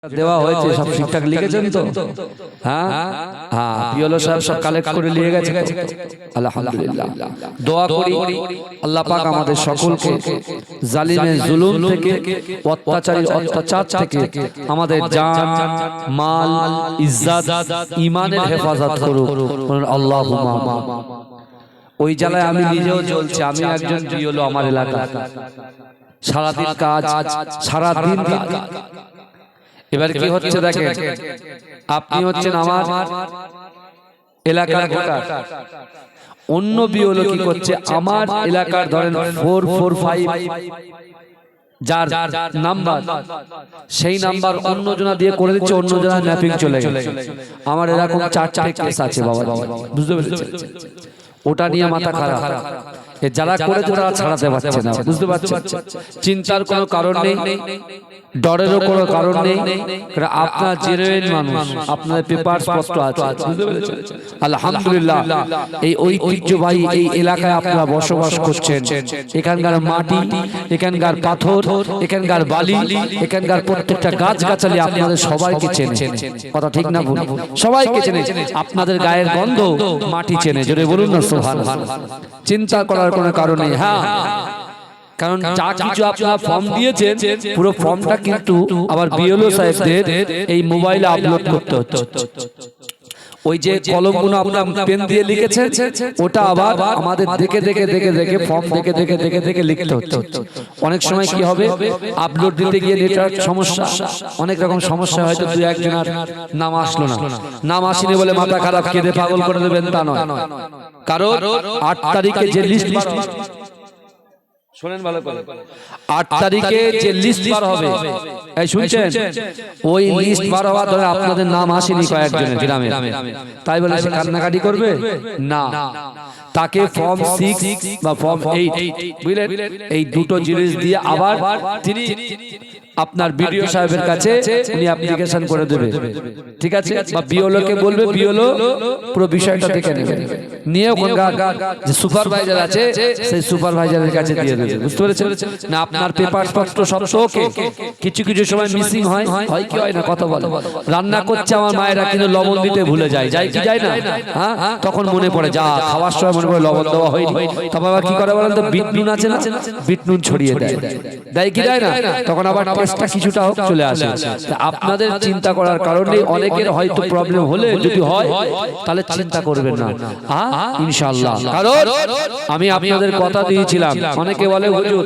দেওয়া হয়েছে সব ঠিকঠাক লিখেছেন তো? হ্যাঁ হ্যাঁ, পিওলো সাহেব সব কালেক্ট করে নিয়ে গেছে। আলহামদুলিল্লাহ, দোয়া করি আল্লাহ পাক আমাদের সকলকে জালিমের জুলুম থেকে, অত্যাচারীর অত্যাচার থেকে আমাদের জান, মাল, ইজ্জত, ঈমানের হেফাজত করুক। আল্লাহুম্মা আমিন। ওই জ্বালায় আমি নিজেও জ্বলছি। আমি একজন পিওলো, আমার এলাকা সারাদিন কাজ, সারাদিন কাজ। এবার কি হচ্ছে দেখেন, আপনি হচ্ছেন আমার এলাকার ভোটার, অন্য বিওলো কি করছে, আমার এলাকার ধরেন 445 যার নাম্বার, সেই নাম্বার অন্য জনা দিয়ে করে দিচ্ছে, অন্য জনা ম্যাপিং চলে গেছে। আমার এরকম 4 কেস আছে বাবা, বুঝতে পেরেছেন? ওটা নিয়ে মাথা খারাপ। যারা করেছে তারা ছাড়াতে পারছে না, বুঝতে পারছেন? চিন্তার কোনো কারণ নেই, ডরেরও কোনো কারণ নেই। আপনার জেনুইন মানুষ, আপনাদের পেপার স্পষ্ট আছে, বুঝতে পেরেছেন? আলহামদুলিল্লাহ, এই ঐতিহ্যবাহী এই এলাকায় আপনারা বসবাস করছেন। এখানকার মাটি, এখানকার পাথর, এখানকার বালি, এখানকার প্রত্যেকটা গাছ গাছালি আপনাদের সবাইকে চেনে। কথা ঠিক না ভুল? সবাইকে চেনে। আপনাদের গায়ের গন্ধ মাটি চেনে। জোরে বলুন না সুবহানাল্লাহ। চিন্তা করার কোনো কারণ নেই। হ্যাঁ, কারণ যা কিছু আপনারা ফর্ম দিয়েছেন, পুরো ফর্মটা কিন্তু আবার বিএলও সাহেবদের এই মোবাইলে আপলোড করতে হচ্ছে। ওই যে কলমগুলো আপনারা পেন দিয়ে লিখেছেন, ওটা আবার আমাদের দেখে দেখে দেখে দেখে ফর্ম দেখে দেখে দেখে দেখে লিখতে হচ্ছে। অনেক সময় কি হবে, আপলোড দিতে গিয়ে নেটওয়ার্ক সমস্যা, অনেক রকম সমস্যা, হয়তো দুই একজনের নাম আসলো না। নাম আসেনি বলে মাথা খারাপ, কেঁদে পাগল করে দেবেন তা নয়। কারণ 8 তারিখে যে লিস্ট, শোনেন ভালো করে, 8 তারিখে যে লিস্ট বার হবে, এই শুনছেন? ওই লিস্ট বার হওয়ার ধরে আপনাদের নাম আসেনি কয়েকজনের গ্রামে, তাই বলে সে কান্নাকাটি করবে না। তাকে ফর্ম 6 বা ফর্ম 8, বুঝলেন, এই দুটো জিনিস দিয়ে আবার তিনি আপনার বিডিও সাহেবের কাছে উনি অ্যাপ্লিকেশন করে দেবে, ঠিক আছে? বা বিওলো কে বলবে, বিওলো পুরো বিষয়টা দেখে নেবে, নিয়ে ওখানকার যে সুপারভাইজার আছে সেই সুপারভাইজারের কাছে দিয়ে দেবে, বুঝতে পেরেছেন? না আপনার পেপার পত্র সব ওকে, কিছু কিছু সময় মিসিং হয়, হয় কি হয় না, কথা বলে। রান্না করছে আমার মায়েরা, কিন্তু লবণ দিতে ভুলে যায়, যায় কি যায় না? হ্যাঁ, তখন মনে পড়ে, যা খাওয়ার সময় মনে পড়ে লবণ দেওয়া হয়নি। তবে আবার কি করে বলেন তো, বিট নুন আছে না, বিট নুন ছড়িয়ে দেয়, দেয় কি দেয় না? তখন আবার টেস্টটা কিছুটা হোক চলে আসে। আপনাদের চিন্তা করার কারণে অনেকের হয়তো প্রবলেম হলে, যদি হয় তাহলে চিন্তা করবেন না, ইনশাআল্লাহ। কারণ আমি আপনাদের কথা দিয়েছিলাম। অনেকে বলে হুজুর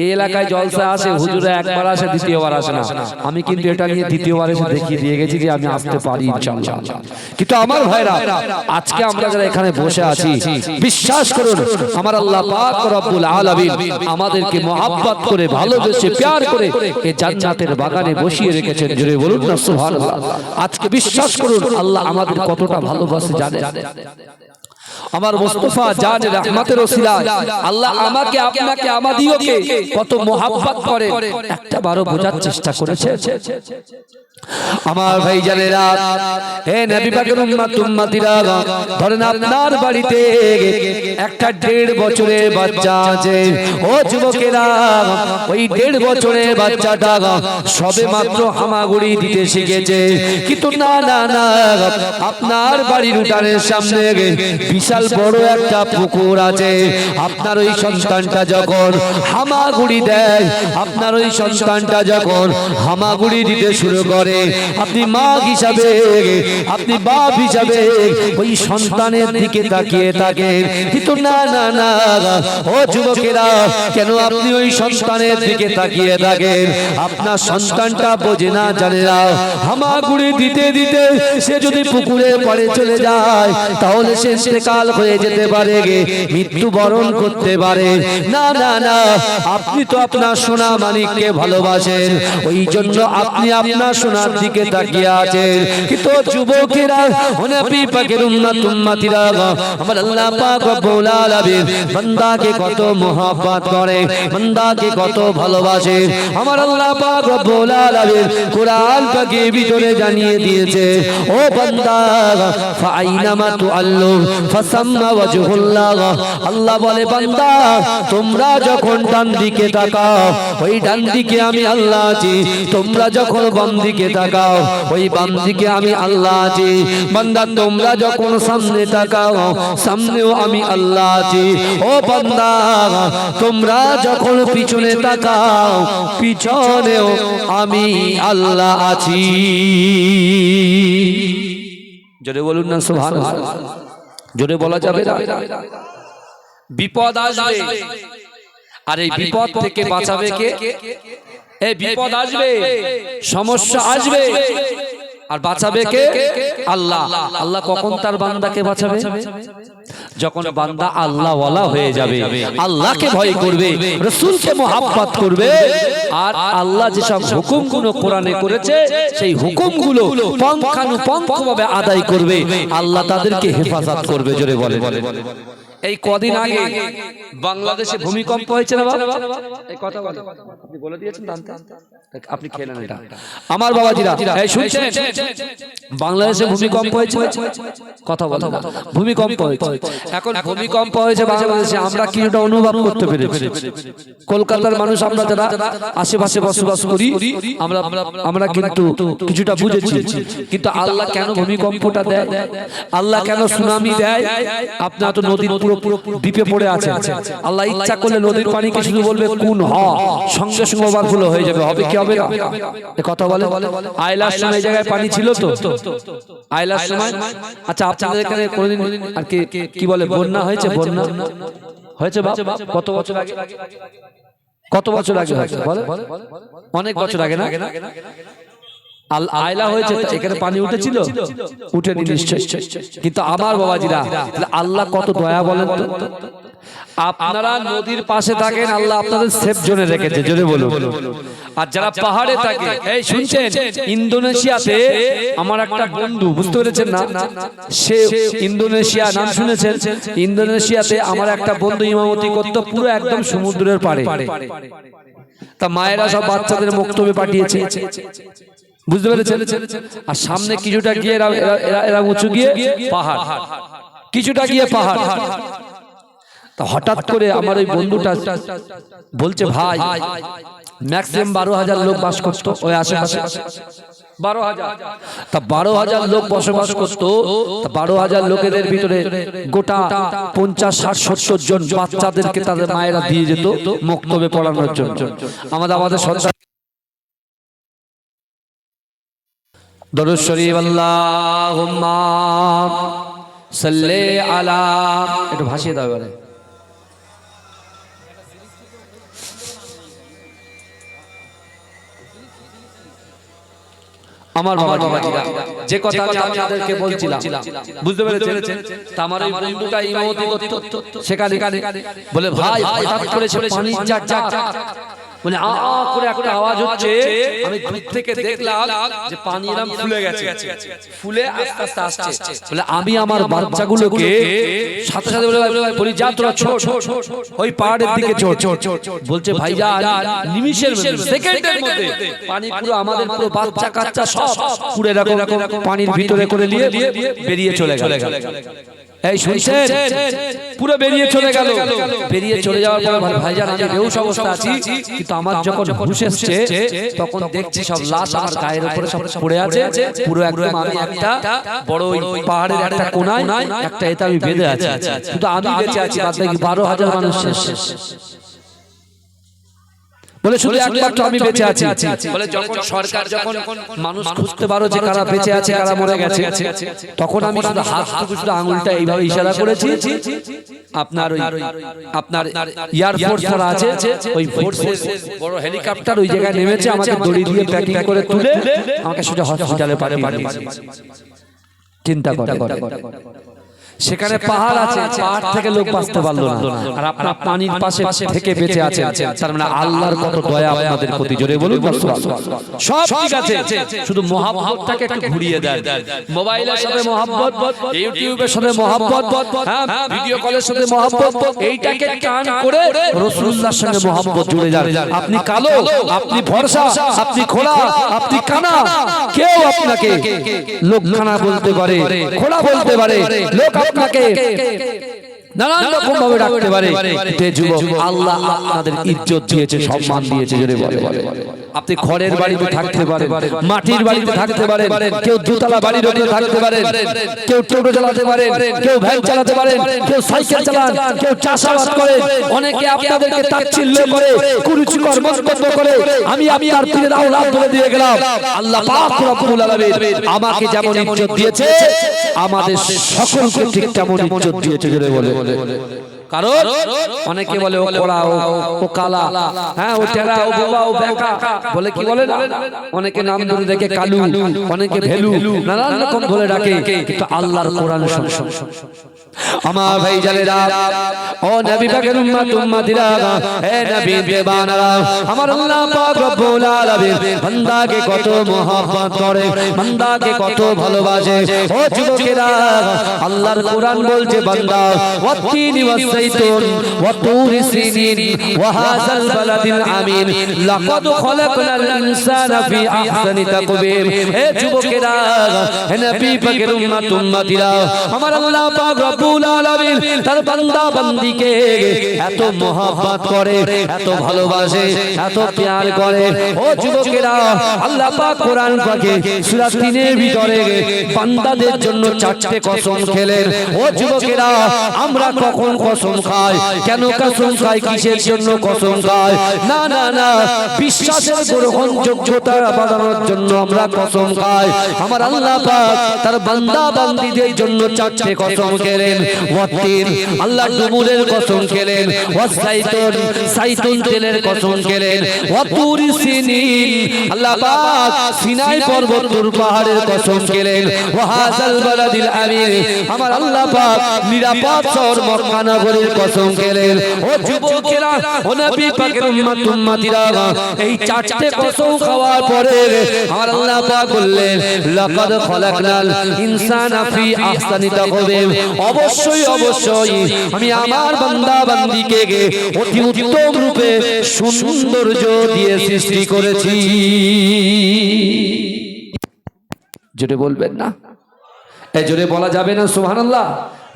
এই এলাকায় জলসা আসে, হুজুরে একবার আসে, দ্বিতীয়বার আসে না। আমি কিন্তু এটা নিয়ে দ্বিতীয়বার এসে দেখিয়ে দিয়ে গেছি যে আমি আসতে পারি ইনশাআল্লাহ। কিন্তু আমার ভাইরা, আজকে আমরা যারা এখানে বসে আছি, বিশ্বাস করুন আমার আল্লাহ পাক রব্বুল আলামিন আমাদেরকে মহব্বত করে, ভালোবেসে, প্যার করে এই জান্নাতের বাগানে বসিয়ে রেখেছেন। জোরে বলুন না সুবহানাল্লাহ। আজকে বিশ্বাস করুন আল্লাহ আমাদের কতটা ভালোবাসে জানেন? আমার মুস্তাফা জানের রহমতের ওসিলায় আল্লাহ আমাকে, আপনাকে, আমাদিওকে কত মহব্বত করে, একটা বারো বোঝার চেষ্টা করেছে? আমার ভাই জানেরা, হে নবী পাকের উম্মত উম্মতিরা, ধরেন আপনার বাড়িতে একটা 1.5 বছরের বাচ্চা আছে। ও যুবকেরা, ওই 1.5 বছরের বাচ্চাটা সবে মাত্র হামাগুড়ি দিতে শিখেছে। কিন্তু না না না, আপনার বাড়ির উঠানের সামনে বিশাল বড় একটা পুকুর আছে। আপনার ওই সন্তানটা যখন হামাগুড়ি দেয়, আপনার ওই সন্তানটা যখন হামাগুড়ি দিতে শুরু করে, আপনি মা হিসাবে, আপনি বাপ হিসাবে ওই সন্তানের দিকে তাকিয়ে থাকেন। কিন্তু না না না, ও যুবকেরা, কেন আপনি ওই সন্তানের দিকে তাকিয়ে থাকেন? আপনার সন্তানটা বোঝে না, জানে না, হামাগুড়ি দিতে দিতে সে যদি পুকুরে পড়ে চলে যায়, তাহলে সে ইন্তেকাল হয়ে যেতে পারে, মৃত্যুবরণ করতে পারে। না না না, আপনি তো আপনার সোনা মানিককে ভালোবাসেন, ওই জন্য আপনি আপনার সোনার দিকে তাকিয়ে আছেন। কিন্তু যুবকেরা, নবী পাকের উম্মত উম্মতিরা, আমার আল্লাহ পাক রব্বুল আলামিন বান্দাকে কত মহব্বত করে, বান্দাকে কত ভালোবাসে। আমার আল্লাহ পাক রব্বুল আলামিন কুরআন পাকের ভিতরে জানিয়ে দিয়েছে, ও বান্দা, ফাআইনামা তুআল্লু ফাসা ফাসাম্মা ওয়াজহুল্লাহ। আল্লাহ বলে বান্দা তোমরা যখন ডান দিকে তাকাও ওই ডান দিকে আমি আল্লাহ আছি, তোমরা যখন বাম দিকে তাকাও ওই বাম দিকে আমি আল্লাহ আছি। বান্দা তোমরা যখন সামনে তাকাও সামনেও আমি আল্লাহ আছি। ও বান্দা তোমরা যখন পিছনে তাকাও পিছনেও আমি আল্লাহ আছি। জোরে বলুন না সুবহানাল্লাহ। জোরে বলা যাবে না? বিপদ আসবে আর এই বিপদ থেকে বাঁচাবে কে? এই বিপদ আসবে, সমস্যা আসবে আর বাঁচাবে কে? আল্লাহ। আল্লাহ কখন তার বান্দাকে বাঁচাবে? যখন বান্দা আল্লাহ ওয়ালা হয়ে যাবে, আল্লাহকে ভয় করবে, রাসূলকে মহব্বত করবে, আর আল্লাহ যেসব হুকুমগুলো কোরআনে করেছে সেই হুকুমগুলো পুঙ্খানুপুঙ্খভাবে আদায় করবে, আল্লাহ তাদেরকে হেফাজত করবে। জোরে বলে। এই কদিন আগে বাংলাদেশে ভূমিকম্প হয়েছে না বাবা? এই কথা বলে আপনি বলে দিয়েছেন, আপনি খেলেন এটা আমার বাবাজিরা। এই শুনছেন বাংলাদেশে ভূমিকম্প হয়েছে, কথা বলে ভূমিকম্প হয়েছে। এখন ভূমিকম্প হয়েছে বাংলাদেশে, আমরা কিছুটা অনুভব করতে পেরেছি। কলকাতার মানুষ আমরা যারা আশেপাশে বসবাস করি আমরা কিন্তু কিছুটা বুঝেছি। কিন্তু আল্লাহ কেন ভূমিকম্পটা দেয়, আল্লাহ কেন সুনামি দেয়? আপনারা তো নদীর পুরো দ্বীপে পড়ে আছে, আল্লাহ ইচ্ছা করলে নদীর পানিকে শুধু বলবে কুন হ, সঙ্গে সঙ্গে ওভারফ্লো হয়ে যাবে। হবে কি হবে না? এ কথা বলে। আইলার সময় এই জায়গায় পানি ছিল তো আইলার সময়। আচ্ছা আপনাদের এখানে কোনদিন আর কি বলে বন্যা হয়েছে? বন্যা হয়েছে কত বছর আগে? কত বছর আগে হয়েছে বলে? অনেক বছর আগে না? আয়লা হয়েছে, এখানে পানি উঠেছিল, উঠেনি নিশ্চয়। কিন্তু আমার বাবাজিরা আল্লাহ কত দয়া বলেন তো। আপনারা নদীর পাশে থাকেন, আল্লাহ আপনাদের সেফ জোনে রেখেছে। জোরে বলুন। আর যারা পাহাড়ে থাকে, এই শুনছেন ইন্দোনেশিয়াতে আমার একটা বন্ধু, বুঝতে পেরেছেন না? সে ইন্দোনেশিয়া নাম শুনেছেন? ইন্দোনেশিয়াতে আমার একটা বন্ধু ইমামতি করতো পুরো একদম সমুদ্রের পাড়ে। তা মায়েরা সব বাচ্চাদের মক্তবে পাঠিয়েছে, বুঝতে পেরেছেন? আর সামনে কিছুটা গিয়ে এরা উঁচু গিয়ে পাহাড়, কিছুটা গিয়ে পাহাড়। তা হঠাৎ করে আমার ওই বন্ধুটা বলছে ভাই ম্যাক্সিমাম 12,000 লোক বাস করতো ওই আশেপাশে। 12,000। তা 12,000 লোক বসবাস করতো। 12,000 লোকেদের ভিতরে গোটা 50, 60, 70 জন বাচ্চাদেরকে তাদের মায়েরা দিয়ে যেত মক্তবে পড়ানোর জন্য। আমাদের সন্তান দরুদ শরীফ আল্লাহুম্মা সাল্লি আলা, একটু ভাসিয়ে দাও এবারে। আমার বাবাজিরা যে কথা আমি আপনাদেরকে বলছিলাম, বুঝতে পেরেছেন? তা আমার এই বন্ধুটা ইমামতি করতো সেখানে বলে ভাই হঠাৎ করে পানির যা বলে আ করে একটা আওয়াজ হচ্ছে। আমি দূর থেকে দেখলাম যে পানি এরকম ফুলে গেছে, ফুলে আস্তে আস্তে আসছে। বলে আমি আমার বাচ্চাগুলোকে সাথে সাথে বলি যা তোরা ছোট ওই পাহাড়ের দিকে ছোট। বলছে ভাইজান নিমিষের সেকেন্ডের মধ্যে পানি পুরো আমাদের পুরো বাচ্চা কাচ্চা সব পুরো এরকম পানির ভিতরে করে নিয়ে বেরিয়ে চলে গেল। এই শুনছেন? পুরো বেরিয়ে চলে গেল। বেরিয়ে চলে যাওয়ার পর ভাইজান আমি বেহুশ অবস্থা আছি, কিন্তু আমার যখন হুঁশ এসছে তখন দেখছি সব লাশ আমার গায়ের উপরে সব পড়ে আছে। পুরো একদম আমি একটা বড় ওই পাহাড়ের একটা কোণায় একটা এতে আমি বেঁধে আছি, কিন্তু আমি বেঁচে আছি। বাদ বাকি 12,000 মানুষ শেষ। বলে শুধু একমাত্র আমি বেঁচে আছি। বলে যখন সরকার যখন মানুষ খুঁজতে পারো যে কারা বেঁচে আছে কারা মরে গেছে, তখন আমি শুধু হাতটুকু শুধু আঙুলটা এইভাবে ইশারা করেছি। আপনার এয়ার ফোর্স যারা আছে ওই ফোর্সের বড় হেলিকপ্টার ওই জায়গায় নেমেছে, আমাকে দড়ি দিয়ে প্যাকিং করে তুলে আমাকে সোজা হসপিটালে পাঠিয়েছে। চিন্তা করে সেখানে পাহাড় আছে, পাহাড় থেকে লোক বাঁচতে পারলো না, আর আপনার পানির পাশে থেকে বেঁচে আছে। তার মানে আল্লাহর কত দয়া আপনাদের প্রতি। জোরে বলুন সব ঠিক আছে, শুধু মহব্বতটাকে একটু ঘুরিয়ে দেন। মোবাইলের সাথে মহব্বত, ইউটিউবের সাথে মহব্বত, ভিডিও কলের সাথে মহব্বত, এইটাকে টান করে রাসূলুল্লাহর সঙ্গে মহব্বত জুড়ে যান। আপনি কালো, আপনি ফর্সা, আপনি খোলা, আপনি কানা, কেউ আপনাকে লোকখানা বলতে পারে, খোলা বলতে পারে, লোক আপনাকে নানান রকম ভাবে ডাকতে পারে। যুবক, আল্লাহ আপনাদের ইজ্জত দিয়েছে, সম্মান দিয়েছে। জোরে বলে, আপনি খড়ের বাড়িতে থাকতে পারেন, মাটির বাড়িতে থাকতে পারেন, কেউ দোতলা বাড়ির উপরে থাকতে পারেন, কেউ টোটো চালাতে পারেন, কেউ ভ্যান চালাতে পারেন, কেউ সাইকেল চালান, কেউ চাষাবাদ করেন। অনেকে আপনাদেরকে তাচ্ছিল্য করে, কুরুচিকর মন্তব্য করে। আমি আপনার পীরের আওলাদ বলে দিয়ে গেলাম, আল্লাহ পাক রব্বুল আলামিন আমাকে যেমন ইজ্জত দিয়েছে, আমাদের সকলকে ঠিক তেমন ইজ্জত দিয়েছে। জোরে বলে, কারণ অনেকে বলে ও কোড়া, ও কালা, হ্যাঁ ও টেরা, ও বোবা, ও বেকা, বলে কি বলে, অনেকে নাম ধরে দেখে কালু, অনেকে ভেলু, নানান রকম বলে ডাকে। কিন্তু আল্লাহর কোরআন শুনুন আমার ভাই জানেরা, ও নবী পাকের উম্মত উম্মতিরা, হে নবী বেবানারা, আমার আল্লাহ পাক রব্বুল আলামিন বান্দাকে কত মহব্বত করে, বান্দাকে কত ভালোবাসে। ও যুবকেরা, আল্লাহর কোরআন বলছে বান্দা ওয়াত্তিনি ওয়াসাইতুন ওয়া তুরি সিনিন ওয়া হাযাল বালাদিল আমিন লাকাদ খলাকনাল ইনসানা ফি আহসানি তাকওয়িম। হে যুবকেরা, হে নবী পাকের উম্মত উম্মতিরা, আমার আল্লাহ পাক রব্বুল আলামিন তার বান্দা বান্দিকে এত মহব্বত করে, এত ভালোবাসে, এত প্যার করে। ও যুবকেরা, আল্লাহ পাক কোরআন পাকে সূরা 3 এর ভিতরে বান্দাদের জন্য 4টে কসম খেলেন। ও যুবকেরা, আমরা কখন কসম খাই, কেন কসম খাই, কিসের জন্য কসম খাই? না না না, বিশ্বাসের গ্রহণযোগ্যতা বাড়ানোর জন্য আমরা কসম খাই। আমার আল্লাহ পাক তার বান্দা বান্দীদের জন্য 4টে কসম খেলেন। ওয়াতিন, আল্লাহ ডুমুরের কসম খেলেন। ওয়াসাইতুন, সাইতুন তেলের কসম খেলেন। ওয়াতুরি সিনিন, আল্লাহ পাক সিনাই পর্বত তুর পাহাড়ের কসম খেলেন। ওয়াহাজাল বালাদিল আমিন, আমার আল্লাহ পাক নিরাপদ শহর মক্কা নগরীর কসম খেলেন। ও যুবকেরা, ও নবী পাকের উম্মত উম্মতিরা, এই 4টে কসম খাওয়ার পরে আমার আল্লাহ পাক বললেন লাকাদ খলাকনাল ইনসানা ফি আহসানি তাকওয়িম, অবশ্যই অবশ্যই আমি আমার বান্দা বান্দীকে অতি উত্তম রূপে সৌন্দর্য দিয়ে সৃষ্টি করেছি। জোরে বলবেন না? এই জোরে বলা যাবে না সুবহানাল্লাহ?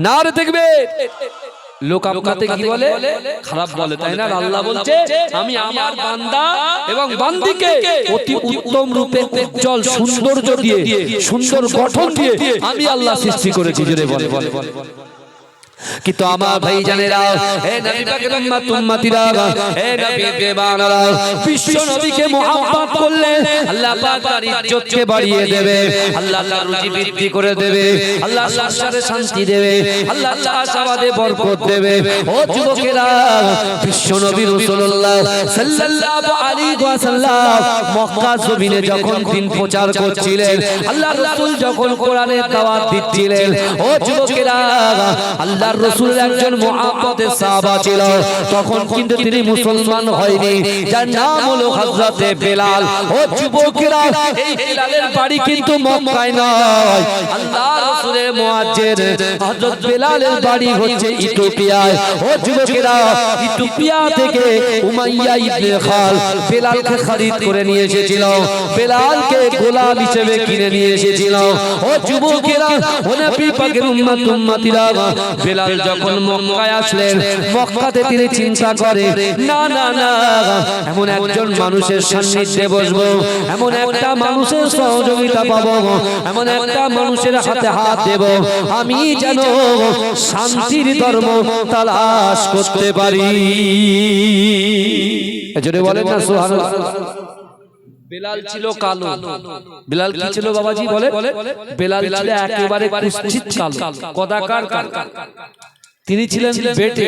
না রে, দেখবে লোক আপনাকে কি বলে, খারাপ বলে, তাই না? আল্লাহ বলছে আমি আমার বান্দা এবং বান্দীকে অতি উত্তম রূপে উজ্জ্বল সৌন্দর্য দিয়ে, সুন্দর গঠন দিয়ে আমি আল্লাহ সৃষ্টি করেছি। জোরে বলে। কিন্তু আমার ভাই জানেরা, হে নবী পাকের উম্মত উম্মতিরা, হে নবী বেবানারা, বিশ্ব নবীকে মুহাব্বত করলে আল্লাহ পাক তার ইজ্জতকে বাড়িয়ে দেবে, আল্লাহ তার রুজি বৃদ্ধি করে দেবে, আল্লাহ সংসারে শান্তি দেবে, আল্লাহ চাষাবাদে বরকত দেবে। ও যুবকেরা, বিশ্ব নবী রাসূলুল্লাহ সাল্লাল্লাহু আলাইহি ওয়াসাল্লাম মক্কা জমিনে যখন দিন প্রচার করছিলেন, আল্লাহর রাসূল যখন কোরআনের দাওয়াত দিচ্ছিলেন, ও যুবকেরা, আল্লাহ রাসূল একজন মুহাব্বতের সাহাবা ছিল। তখন কিন্তু তিনি মুসলমান হয়নি, যার নাম হলো হযরতে বেলাল। ও যুবকেরা, এই বেলালের বাড়ি কিন্তু মক্কায় নয়, আল্লাহ রাসূলের মুয়াজ্জির হযরত বেলালের বাড়ি হচ্ছে ইথিওপিয়ায়। ও যুবকেরা, ইথিওপিয়া থেকে উমাইয়া ইবনে খাল বেলালকে খরিদ করে নিয়ে এসেছিল, বেলালকে গোলাম হিসেবে কিনে নিয়ে এসেছিল। ও যুবকেরা, ও নবী পাকের উম্মত উম্মতিরা, বেলাল যখন মক্কায় আসলেন, মক্কাতে তিনি চিন্তা করে না না না, এমন একজন মানুষের সান্নিধ্যে বসবো, এমন একটা মানুষের সহযোগিতা পাবো, এমন একটা মানুষের হাতে হাত দেব, আমি যেন শান্তির ধর্ম তালাশ করতে পারি। এজন্য বলেন না সুবহানাল্লাহ। বেলাল ছিল কালো। বেলাল কি ছিল বাবাজি? বলে বেলাল ছিল একেবারে কুৎসিত কালো, কদাকার কালো। তিনি ছিলেন বেটে,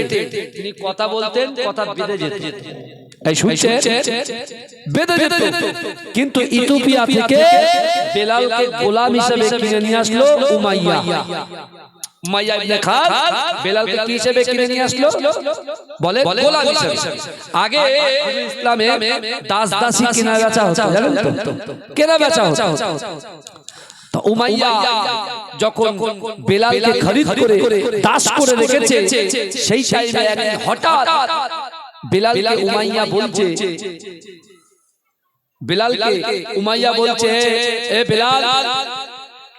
তিনি কথা বলতেন, কথা বেঁধে যেত। এই শুনছেন? বেঁধে যেত। কিন্তু ইথিওপিয়া থেকে বেলালকে গোলাম হিসেবে কিনে নিয়ে আসলো উমাইয়া। উমাইয়া ইবনে খাল বেলালকে কি হিসেবে কিনে নিয়ে আসলো? বলে গোলাম হিসেবে। আগে ইসলামে দাস দাসী কেনা বেচা হতো, জানেন তো? কেনা বেচা হতো। তো উমাইয়া যখন বেলালকে খরিদ করে দাস করে রেখেছে, সেই টাইমে হঠাৎ বেলালকে উমাইয়া বলছে, বেলালকে উমাইয়া বলছে, এ বেলাল,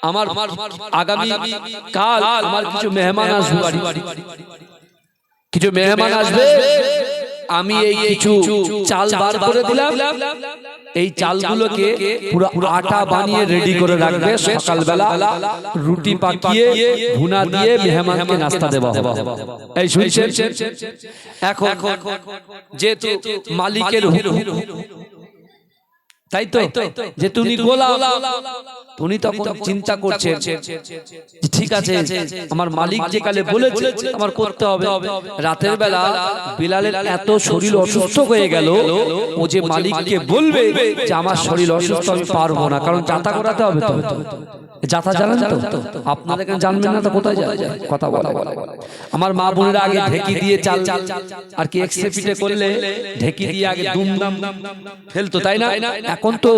আমার আগামী কাল আমার কিছু মেহমান আসবে, কিছু মেহমান আসবে, আমি এই কিছু চাল বার করে দিলাম, এই চালগুলোকে পুরো আটা বানিয়ে রেডি করে রাখবে, সকালবেলা রুটি পাকিয়ে ভুনা দিয়ে মেহমানকে নাস্তা দেওয়া হবে। এই শুনছেন? এখন যেহেতু মালিকের হুকুম, তাই তো, যে তুমি গোলাম, উনি তখন চিন্তা করছেন ঠিক আছে আমার মালিক যে কালে বলেছে আমার করতে হবে। রাতের বেলা বিলালের এত শরীর অসুস্থ হয়ে গেল, ও যে মালিককে বলবে যে আমার শরীর অসুস্থ, আমি পারবো না, কারণ যাতা করাতে হবে। তো যাতা জানেন তো আপনাদের এখানে জানবেন না তো কোথায় যায় কথা বলা। আমার মা বোনেরা আগে ঢেকি দিয়ে চাল আর কি এক্সরে পিঠে করলে ঢেকি দিয়ে আগে দুমদাম ফেলতো, তাই না? এখন তো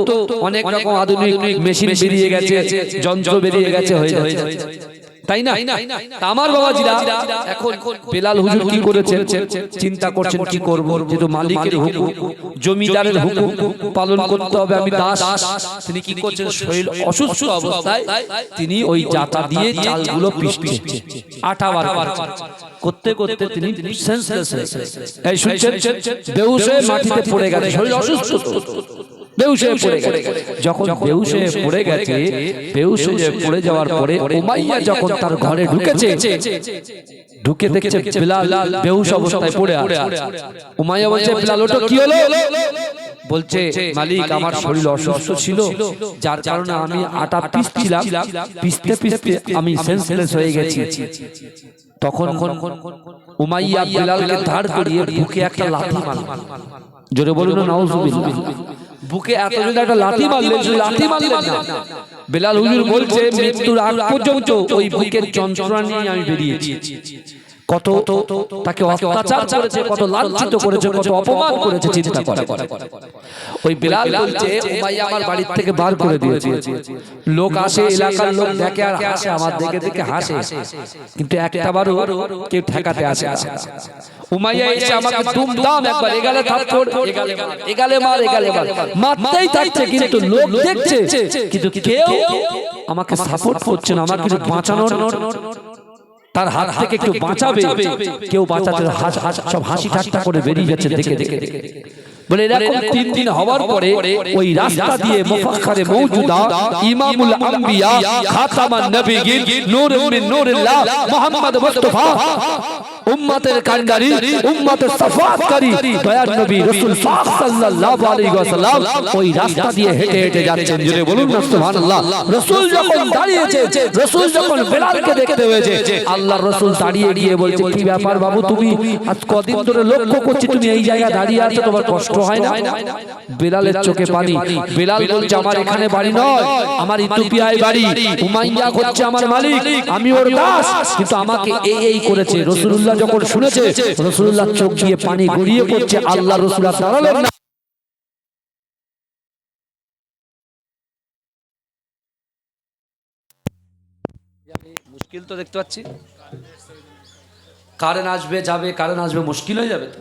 অনেক রকম আধুনিক মেশিন বেরিয়ে গেছে, যন্ত্র বেরিয়ে গেছে, হয়ে যাচ্ছে, তাই না? আমার বাবাজিরা এখন বেলাল হুজুর কি করেছেন, চিন্তা করছেন কি করব, যেহেতু মালিকের হুকুম, জমিদারের হুকুম পালন করতে হবে, আমি দাস। তিনি কি করছেন, শরীর অসুস্থ অবস্থায় তিনি ওই জাতা দিয়ে চালগুলো পিষছেন, আটা বার করতে করতে তিনি সেন্সলেস হয়ে গেলেন। এই শুনছেন, বেহুশ হয়ে মাটিতে পড়ে গেলেন, শরীর অসুস্থ, বেহুশ হয়ে পড়ে গেছে। যখন বেহুশ হয়ে পড়ে গেছে, বেহুশ হয়ে পড়ে যাওয়ার পরে উমাইয়া যখন তার ঘরে ঢুকেছে, ঢুকে দেখছে বেলাল বেহুশ অবস্থায় পড়ে আছে। উমাইয়া বলছে, বেলাল ওটা কি হলো? বলছে, মালিক আমার শরীর অসুস্থ ছিল, যার কারণে আমি আটা পিষছিলাম, পিষতে পিষতে আমি সেন্সলেস হয়ে গেছি। তখন উমাইয়া বেলালকে ধার করিয়ে বুকে একটা লাথি মারল। জোরে বলুন নাউজুবিল্লাহ। বুকে এত জোরে একটা লাথি মারলেন, লাথি মারলেন না। বেলাল হুজুর বলছে, মৃত্যুর আগ পর্যন্ত ওই বুকের যন্ত্রণা নিয়ে আমি বেরিয়েছি। কত তাকে অত্যাচার করেছে, কত লাঞ্ছিত করেছে, কত অপমান করেছে, চিন্তা করে। ওই বেলাল বলছে, উমাইয়া আমার বাড়ি থেকে বার করে দিয়েছে। লোক আসে, এলাকার লোক দেখে আর হাসে, আমার দেখে দেখে হাসে, কিন্তু একটাবারও কেউ ঠেকাতে আসে না। উমাইয়া এসে আমাকে দুমদাম একবার এগালে থাপ্পড়, এগালে মার, এগালে মার, মারতেই থাকছে, কিন্তু লোক দেখছে, কিন্তু কেউ আমাকে সাপোর্ট করছে না, আমার কিছু বাঁচানোর, তার হাত থেকে একটু বাঁচাবে, কেউ বাঁচাতে সব হাসি ঠাট্টা করে বেরিয়ে যাচ্ছে দেখে দেখে। বলে এরকম 3 দিন হওয়ার পরে ওই রাস্তা দিয়ে মুফাখখারে মওজুদা ইমামুল আম্বিয়া খাতামান নবিয়্যিন নূরুম মিন নূরিল্লাহ মুহাম্মদ মুস্তাফা উম্মতের কান্ডারি, উম্মতের সাফাতকারী দয়ার নবী রাসূল পাক সাল্লাল্লাহু আলাইহি ওয়াসাল্লাম ওই রাস্তা দিয়ে হেঁটে হেঁটে যাচ্ছেন। জোরে বলুন না সুবহানাল্লাহ। রাসূল যখন দাঁড়িয়েছে, রাসূল যখন বেলালকে দেখতে হয়েছে, আল্লাহর রাসূল দাঁড়িয়ে গিয়ে বলছে, কি ব্যাপার বাবু, তুমি আজ কদিন ধরে লক্ষ্য করছি তুমি এই জায়গায় দাঁড়িয়ে আছো, তোমার কষ্ট হয় না? বেলালের চোখে পানি। বেলাল বলছে, আমার এখানে বাড়ি নয়, আমার ইথিওপিয়ায় বাড়ি, উমাইয়া হচ্ছে আমার মালিক, আমি ওর দাস, কিন্তু আমাকে এই করেছে। রাসূলুল্লাহ যখন শুনেছে, রাসূলুল্লাহ চোখ দিয়ে পানি গড়িয়ে পড়ছে। আল্লাহ রাসূল দাঁড়ালেন না। মুশকিল তো দেখতে পাচ্ছি, কারেন্ট আসবে যাবে, কারেন্ট আসবে, মুশকিল হয়ে যাবে তো,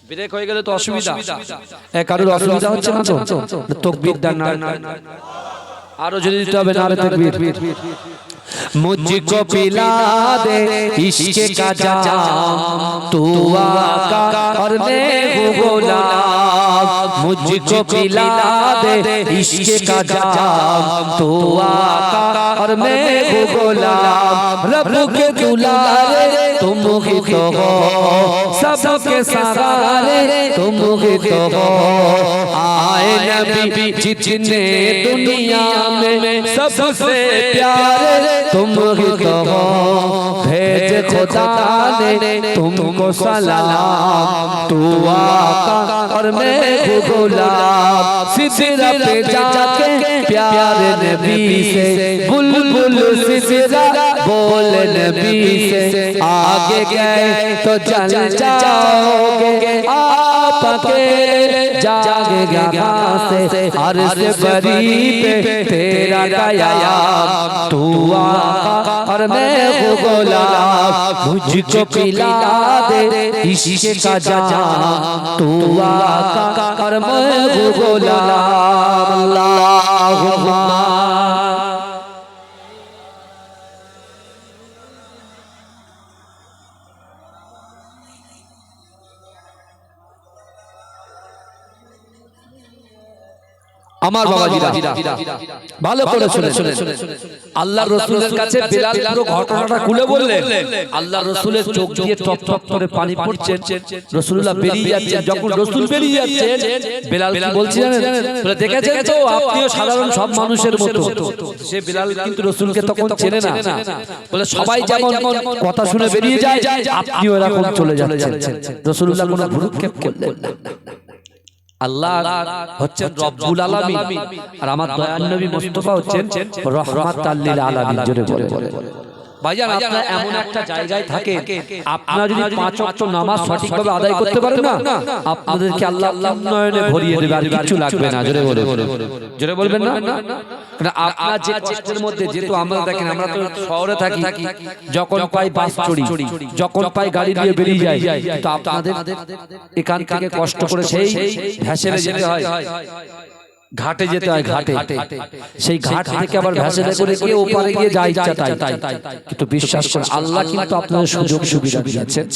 ব্রেক হয়ে গেলে তো অসুবিধা। কারোর অসুবিধা হচ্ছে না তো? তাকবীর দেন না, আরো যদি দিতে হবে না, তাকবীর। मुझको पिला दे इश्क का जाम, तू आका और मैं हूँ गुलाम। मुझको पिला दे इश्क का जाम, तू आका और मैं हूँ गुलाम। रब के दुलारे तुम ही तो हो, सबके सहारे तुम ही तो हो। आए नबी जितने दुनिया में सबसे प्यारे तुम ही तो हो। भेज खुदा ने तुमको सलाम, तू आका और मैं हूँ गुलाम। सिदरा पे जाके प्यारे नबी से बुलबुल सिदरा बोल नबी से, आगे गए तो जल जाओगे। पके जागेगा कहाँ से अर्ज़ बरी पे तेरा कयाम तू आका और मैं वो गुलाम मुझको पिला दे इश्क का जाम तू आका और मैं वो गुलाम अल्लाहुम्मा আমার বাবাজিরা ভালো করে শুনে আল্লাহর রাসূলের কাছে বিলাল পুরো ঘটনাটা খুলে বললেন আল্লাহর রাসূলের চোখ দিয়ে টপ টপ করে পানি পড়ছে রাসূলুল্লাহ বেরিয়ে যাচ্ছেন যখন রাসূল বেরিয়ে যাচ্ছেন বিলাল কি বলছে জানেন বলে দেখেছেন তো আপনিও সাধারণ সব মানুষের মতো সে বিলাল কিন্তু রাসূলকে তখন চেনে না বলে সবাই যেমন কথা শুনে বেরিয়ে যায় আপনিও এরকম চলে যাচ্ছেন রাসূলুল্লাহ কোনো ভ্রুক্ষেপ করলেন না আল্লাহ হচ্ছেন রব্বুল আলামিন আর আমার দয়ার নবী মুস্তাফা হচ্ছেন রাহমাতাল লিল আলামিন জোরে বলে ভাইজান আপনারা এমন একটা জায়গায় থাকেন আপনারা যদি পাঁচ ওয়াক্ত নামাজ সঠিকভাবে আদায় করতে পারেন না আপনাদেরকে আল্লাহ উন্নয়নে ভরিয়ে দেবে আর কিছু লাগবে না জোরে বলবেন না কারণ আপনারা যে কষ্টের মধ্যে যেহেতু আমরা দেখেন আমরা তো শহরে থাকি যখন পাই বাস চড়ি যখন পাই গাড়ি দিয়ে বেরিয়ে যাই তো আপনাদের এখান থেকে কষ্ট করে সেই ভ্যাসেলে যেতে হয় ঘাটে যেতে হয় ঘাটে সেই ঘাট থেকে আবার ভ্যাসেলে করে গিয়ে ওপারে গিয়ে যা ইচ্ছা তাই কিন্তু বিশ্বাস করুন আল্লাহ কিন্তু আপনাদের সুযোগ সুবিধা দিয়েছেন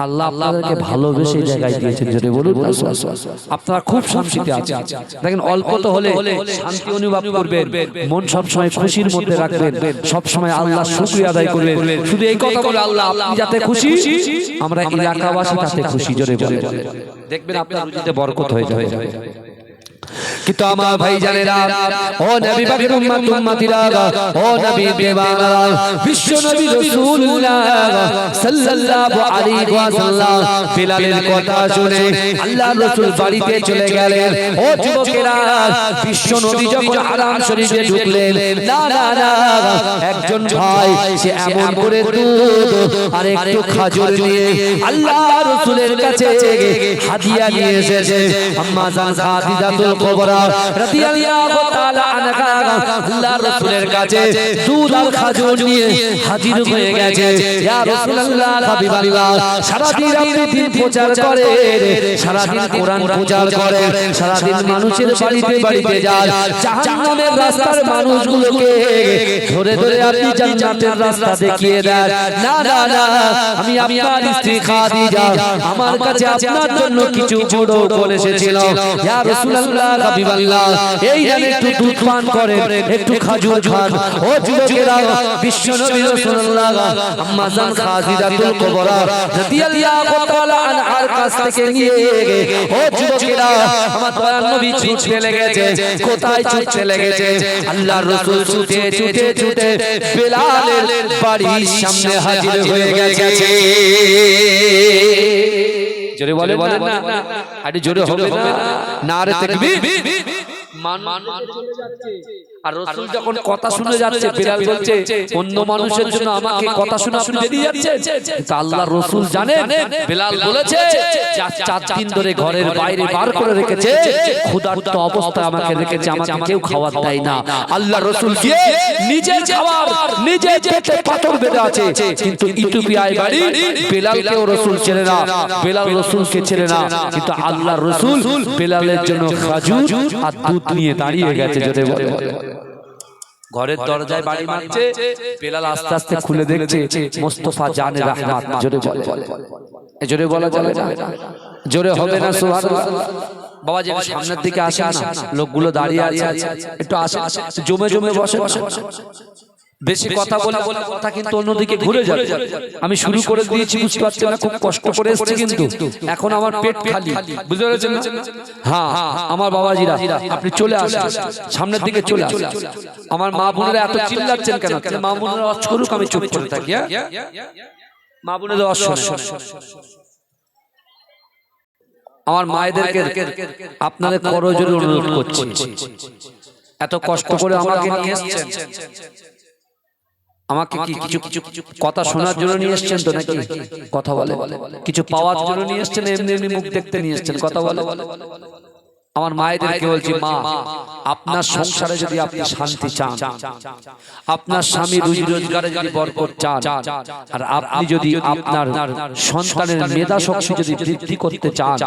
আল্লাহ আপনাদেরকে ভালোবেসে এই জায়গায় দিয়েছেন যদি বলুন আপনারা খুব শান্তিতে আছেন দেখেন অল্প তো হলে শান্তি অনুভব করবেন মন সব সময় খুশির মধ্যে রাখবেন সব সময় আল্লাহর শুকরিয়া আদায় করবেন শুধু এই কথা বলে আল্লাহ আপনি যাতে খুশি আমরা এলাকাবাসী তাতে খুশি জোরে বলে দেখবেন আপনার রুজিতে বরকত হয়ে যাবে কিন্তু আমার ভাই জানেরা ও নবী পাকের উম্মত উম্মতিরা ও নবী দেওয়ানা বিশ্ব নবী রাসূলুল্লাহ সাল্লাল্লাহু আলাইহি ওয়াসাল্লাম বিলালের কথা শুনে আল্লাহর রাসূল বাড়িতে চলে গেলেন ও যুবকেরা বিশ্ব নবী যখন হারাম শরীফে ঢুকলেন না একজন ভাই সে এমন করে দুধ আর একটু খেজুর নিয়ে আল্লাহর রাসূলের কাছে হাদিয়া নিয়ে এসেছে আম্মা জান খাদিজাতুল কুবরা রাদিয়াল্লাহু তাআলা আনহা আল্লাহর রাসূলের কাছে দুধ আর খেজুর নিয়ে হাজির হয়ে গেছে ইয়া রাসূলুল্লাহ হাবিবাল্লাহ সারা দিন আপনি দিন প্রচার করেন সারা দিন কোরআন প্রচার করেন সারা দিন মানুষের বাড়িতে বাড়িতে যান জাহান্নামের রাস্তার মানুষগুলোকে ধরে ধরে আপনি জান্নাতের রাস্তা দেখিয়ে দেন না আমি আপনার স্ত্রী খাদিজা আমার কাছে আপনার জন্য কিছু বড় বলে এসেছিল ইয়া রাসূলুল্লাহ হাবিবাল্লাহ এই জানে একটু দুধ পান করেন একটু খেজুর খান ও যুবকেরা বিশ্ব নবী রাসূলুল্লাহ আম্মা জান খাদিজাতুল কুবরা রাদিয়াল্লাহু তাআলা আনহার কাছ থেকে নিয়ে ও যুবকেরা আমার দয়ার নবী ছুটে লেগেছে কোথায় ছুটে লেগেছে আল্লাহর রাসূল ছুটে বিলালের বাড়ির সামনে হাজির হয়ে গেছে জোরে বলে না আরে জোরে হবে না নারে তাকবীর আর রাসূল যখন কথা শুনে যাচ্ছে বিলাল বলছে অন্য মানুষের জন্য আমাকে কথা শুনে আপনি বেরিয়ে যাচ্ছেন কিন্তু আল্লাহর রাসূল জানেন বিলাল বলেছে 4 দিন ধরে ঘরের বাইরে বার করে রেখেছে ক্ষুধার্ত অবস্থায় আমাকে রেখেছে আমাকে কেউ খাবার দেয় না আল্লাহর রাসূল গিয়ে নিজের খাবার নিজের পেটে পাথর বেঁধে আছে কিন্তু ইথিওপিয়ায় বাড়ি বিলালকেও রাসূল ছেড়ে না বিলাল রাসূলকে ছেড়ে না কিন্তু আল্লাহর রাসূল বিলালের জন্য খেজুর আর দুধ নিয়ে দাঁড়িয়ে গেছে জোরে বলে ঘরের দরজায় বাড়ি মারছে বিলাল আস্তে আস্তে খুলে দেখছে মুস্তাফা জানে রহমত জোরে বলা যাবে না জোরে হবে না সুবহানাল্লাহ বাবা যে সামনের দিকে আসে না লোকগুলো দাঁড়িয়ে আছে একটু আসে জমে বসে বেশি কথা বলে কথা কিন্তু অন্যদিকে ঘুরে যাবে আমি শুরু করে দিয়েছি বুঝতে পারছেন না খুব কষ্ট করে এসেছি কিন্তু এখন আমার পেট খালি বুঝতে পেরেছেন হ্যাঁ আমার বাবাজিরা আপনি চলে আসুন সামনের দিকে চলে আসুন আমার মা বোনেরা এত চিল্লাচ্ছেন কেন মা বোনেরা ওয়াজ করুক আমি চুপ করে থাকি মা বোনেরা ওয়াজ শুনুন আমার মায়েদেরকে আপনাদের করজোরে অনুরোধ করছি এত কষ্ট করে আমাকে নিয়ে এসেছেন আমাকে কি কিছু কথা শোনার জন্য নিয়ে এসেছেন তো নাকি? কথা বলে। কিছু পাওয়ার জন্য নিয়ে এসেছেন, এমনি এমনি মুখ দেখতে নিয়ে এসেছেন? কথা বলে। আমার মায়েদেরকে বলছি, মা, আপনার সংসারে যদি আপনি শান্তি চান, আপনার স্বামী রুজি রোজগারে যদি বরকত চান, আর আপনি যদি আপনার সন্তানের মেধা শক্তি যদি বৃদ্ধি করতে চান,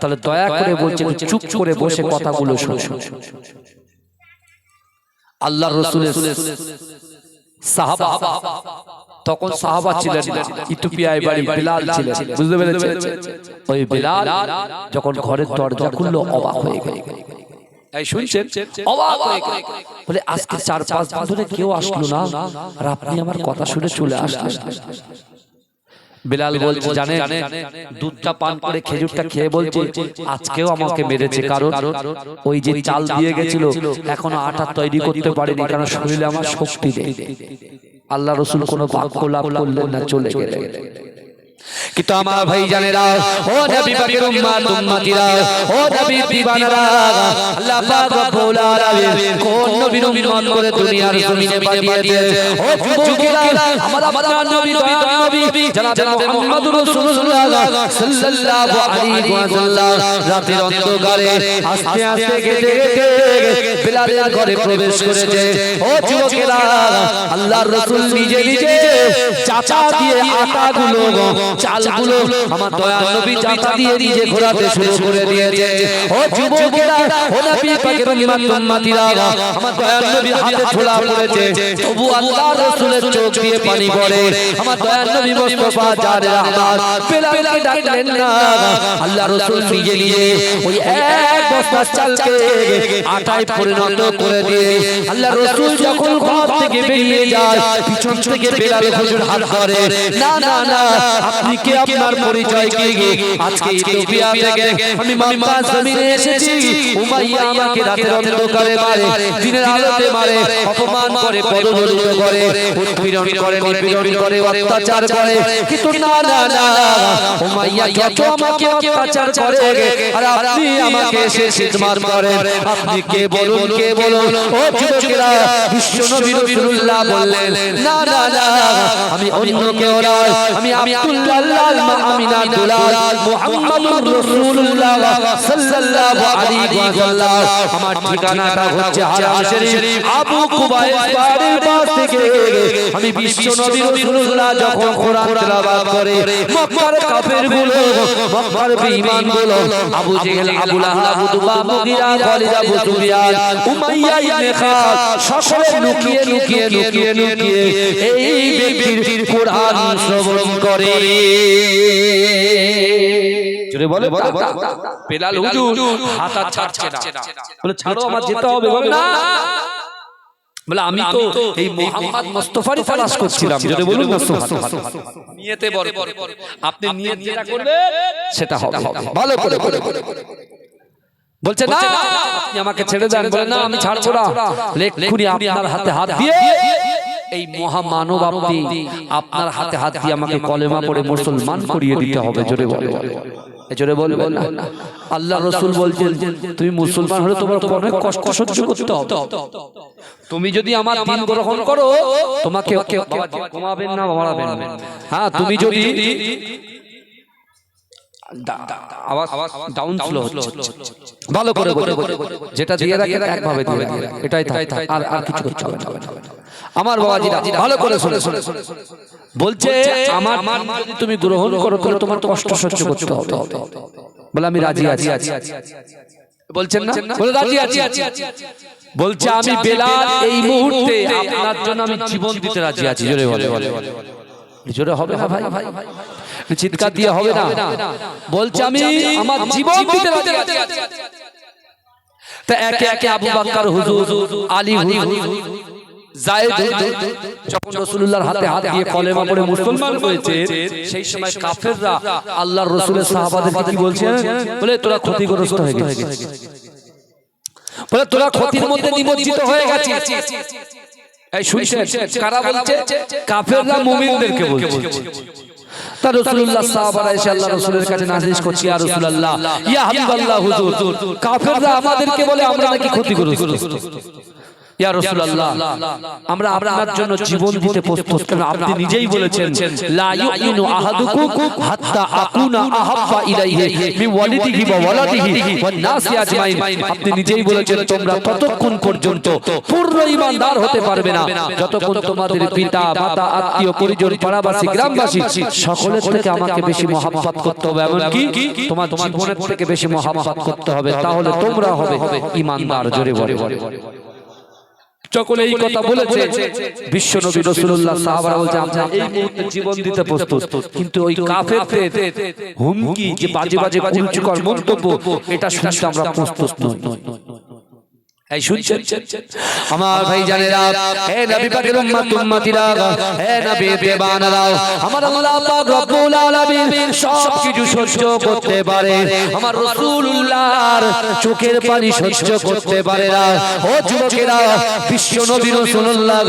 তাহলে দয়া করে বলছি চুপ করে বসে কথাগুলো শুনুন। আল্লাহর রাসূলের সাহাবা, তখন সাহাবা ছিলেন না, ইথিওপিয়ায় বাড়ি, বিলাল ছিলেন, বুঝতে পেরেছেন? ওই বিলাল যখন ঘরের দরজা খুললো অবাক হয়ে গেল। এই শুনছেন? অবাক হয়ে গেল, বলে আজকে 4-5 দিন ধরে কেউ আসলো না, আর আপনি আমার কথা শুনে চলে আসলেন। বিলাল বলছে, জানেন, দুধটা পান করে খেজুরটা খেয়ে বলছে আজকেও আমাকে মেরেছে, কারণ ওই যে চাল দিয়ে গেছিল এখনো আটা তৈরি করতে পারেনি, কারণ শরীরে আমার শক্তি নেই। আল্লাহ রাসূল কোনো বাক্য লাভ করলেন না, চলে গেলেন। কিন্তু আমার ভাই জানেরা, ও নবী পাকের উম্মতিরা, ও নবী দিবানারা, আল্লাহ পাক রব্বুল আলামিন কোন নবীর উম্মত করে দুনিয়ার জমিনে পাঠিয়ে দিয়েছে। ও যুবকেরা, আমার নবী নবী জনাব মুহাম্মদুর রাসূলুল্লাহ সাল্লাল্লাহু আলাইহি ওয়াসাল্লাম রাতের অন্ধকারে আস্তে আস্তে গেতে গেতে বিলালের ঘরে প্রবেশ করেছে। ও যুবকেরা, আল্লাহর রাসূল নিজে নিজে চাচা দিয়ে আটাগুলো, চালগুলো আমার দয়াল নবী চাচা দিয়ে নিজে ঘোরাতে শুরু করে দিয়েছে। ও যুবকেরা, ও নবী পাকের উম্মতিরা, আমার দয়াল নবী হাতে ছোলা পড়েছে, তবু আল্লাহর রাসূলের চোখ দিয়ে পানি পড়ে। আমার দয়াল নবী মুস্তাফা জারে রহমান বিলালকে ডাকলেন না, আল্লাহর রাসূল নিজে নিজে ওই এক বস্তা চালকে আটায় পরিণত করে দিয়ে আল্লাহর রাসূল যখন ঘর থেকে বেরিয়ে যায়, পিছন থেকে বিলাল হুজুর হাত ধরে, না না না, আপনি কে, আপনার পরিচয় কি? আজকে ইথিওপিয়া থেকে আমি মক্কা জমিনে এসেছি, উমাইয়া আমাকে রাতের অন্ধকারে মারে, দিনের আলোতে মারে, অপমান করে, পদদলিত করে, উৎপীড়ন করে, নিপীড়ন করে, অত্যাচার করে। কিন্তু না না না, উমাইয়া যত আমাকে অত্যাচার করে, আর আপনি আমাকে এসে খিদমত করেন, আপনি কে বলুন, কে বলুন? ও যুবকেরা, বিশ্বনবী রাসূলুল্লাহ বললেন, না না না, আমি অন্য কেউ নয়, আমি আব্দুল্লাহ আমিনা দুলাল মুহাম্মদুর রাসূলুল্লাহ সাল্লাল্লাহু আলাইহি ওয়াসাল্লাম। আমার ঠিকানাটা হচ্ছে হারাম শরীফ, আবু কুবাইস বাড়ির পাশ থেকে। আমি বিশ্বনবী রাসূলুল্লাহ যখন কোরআন তেলাওয়াত করে, মক্কার কাফেরগুলো, মক্কার বেঈমানগুলো, Abu Jahl, Abu Lahab, Utba, Mughira, Khalid, Abu Sufyan, Umayya ibn Khalaf, সকলে লুকিয়ে লুকিয়ে লুকিয়ে লুকিয়ে এই ব্যক্তির কোরআন শ্রবণ করে। জোরে বলে, বিলাল হুজুর হাত ছাড়ছে না, বলে ছাড়ো, আমার যেতে হবে। বলে না, বলে আমি তো এই মুহাম্মদ মুস্তাফারই তালাশ করছিলাম। জোরে বলুন, মুস্তাফা নিয়তে বড়, আপনি নিয়ত যেটা করবেন সেটা হবে, ভালো করে করে। বলছে না, আপনি আমাকে ছেড়ে দেন। বলে না, আমি ছাড়বো না, এক্ষুনি আপনার হাতে হাত দিয়ে এই মহামানব আপনি আপনার হাতে হাত দিয়ে আমাকে কলেমা পড়ে মুসলমান করিয়ে দিতে হবে। জোরে বলে, জোরে বলবেন না। আল্লাহ রাসূল বলছেন, তুমি মুসলমান হলে তোমার তো অনেক কষ্ট সহ্য করতে হবে। তুমি যদি আমার দিন গ্রহণ করো, তোমাকে ঘুমাবেন না, মারাবেন না। হ্যাঁ, তুমি যদি আওয়াজ ডাউন স্লো হচ্ছে, ভালো করে যেটা দিয়ে রাখেন একভাবে দিয়ে রাখেন, এটাই থাকে, আর কিছু করতে হবে না। আমার বাবাজিরা ভালো করে শুনে বলছে, আমার যদি তুমি গ্রহণ করো, তাহলে তোমার তো কষ্ট সহ্য করতে হবে। বলে আমি রাজি আছি। বলছেন না? বলে রাজি আছি। বলছে আমি বেলাল এই মুহূর্তে আপনার জন্য আমি জীবন দিতে রাজি আছি। জোরে বলে, জোরে হবে না ভাই, চিৎকার দিয়ে হবে না। বলছে আমি আমার জীবন দিতে রাজি আছি। তা একে একে আবু বকর হুজুর, আলী হুজুর, যায়েদ যখন রাসূলুল্লাহর হাতে হাত দিয়ে কলেমা পড়ে মুসলমান হয়েছে, সেই সময় কাফেররা আল্লাহর রাসূলের সাহাবাদেরকে কি বলছে? বলে তোরা ক্ষতিগ্রস্ত হয়ে গেছিস, বলে তোরা ক্ষতির মধ্যে নিমজ্জিত হয়ে গেছিস। এই শুনছেন কারা বলছে? কাফেররা মুমিনদেরকে বলছে। তা রাসূলুল্লাহ সাহাবারা এসে আল্লাহর রাসূলের কাছে নালিশ করছে, ইয়া রাসূলুল্লাহ, ইয়া হাবিবাল্লাহ হুজুর, কাফেররা আমাদেরকে বলে আমরা নাকি ক্ষতিগ্রস্ত। ইয়া রাসূলুল্লাহ আমরা আপনার জন্য জীবন দিতে প্রস্তুত, কারণ আপনি নিজেই বলেছেন লা ইউমিনু আহাদুকুম হাত্তা আকুনা আহাব্বা ইলাইহি মিন ওয়ালিদিহি ওয়া ওয়ালাদিহি ওয়ান নাসি আজমাইন। আপনি নিজেই বলেছেন তোমরা ততক্ষণ পর্যন্ত পূর্ণ ঈমানদার হতে পারবে না যতক্ষণ তোমাদের পিতা মাতা আত্মীয় পরিজন পাড়াবাসী গ্রামবাসী সকলের থেকে আমাকে বেশি মহব্বত করতে হবে, এমনকি তোমার জীবনের থেকে বেশি মহব্বত করতে হবে, তাহলে তোমরা হবে ঈমানদার। জোরে বলে যখন এই কথা বলেছে বিশ্ব নবী রাসূলুল্লাহ সাহাবারা বলছে আমরা এই মুহূর্তে জীবন দিতে প্রস্তুত, কিন্তু ওই কাফেরদের হুমকি যে বাজে বাজে কুরুচিকর মন্তব্য এটা শুনতে আমরা প্রস্তুত নই। এই শুনছেন আমার ভাই জানেরা, হে নবী পাকের উম্মত উম্মতিরা, হে নবী দেবানারা, আমার আল্লাহ পাক রব্বুল আলামিন সব কিছু সহ্য করতে পারে, আমার রাসূলুল্লাহর চোখের পানি সহ্য করতে পারে না। ও যুবকেরা, বিশ্ব নবী রাসূলুল্লাহ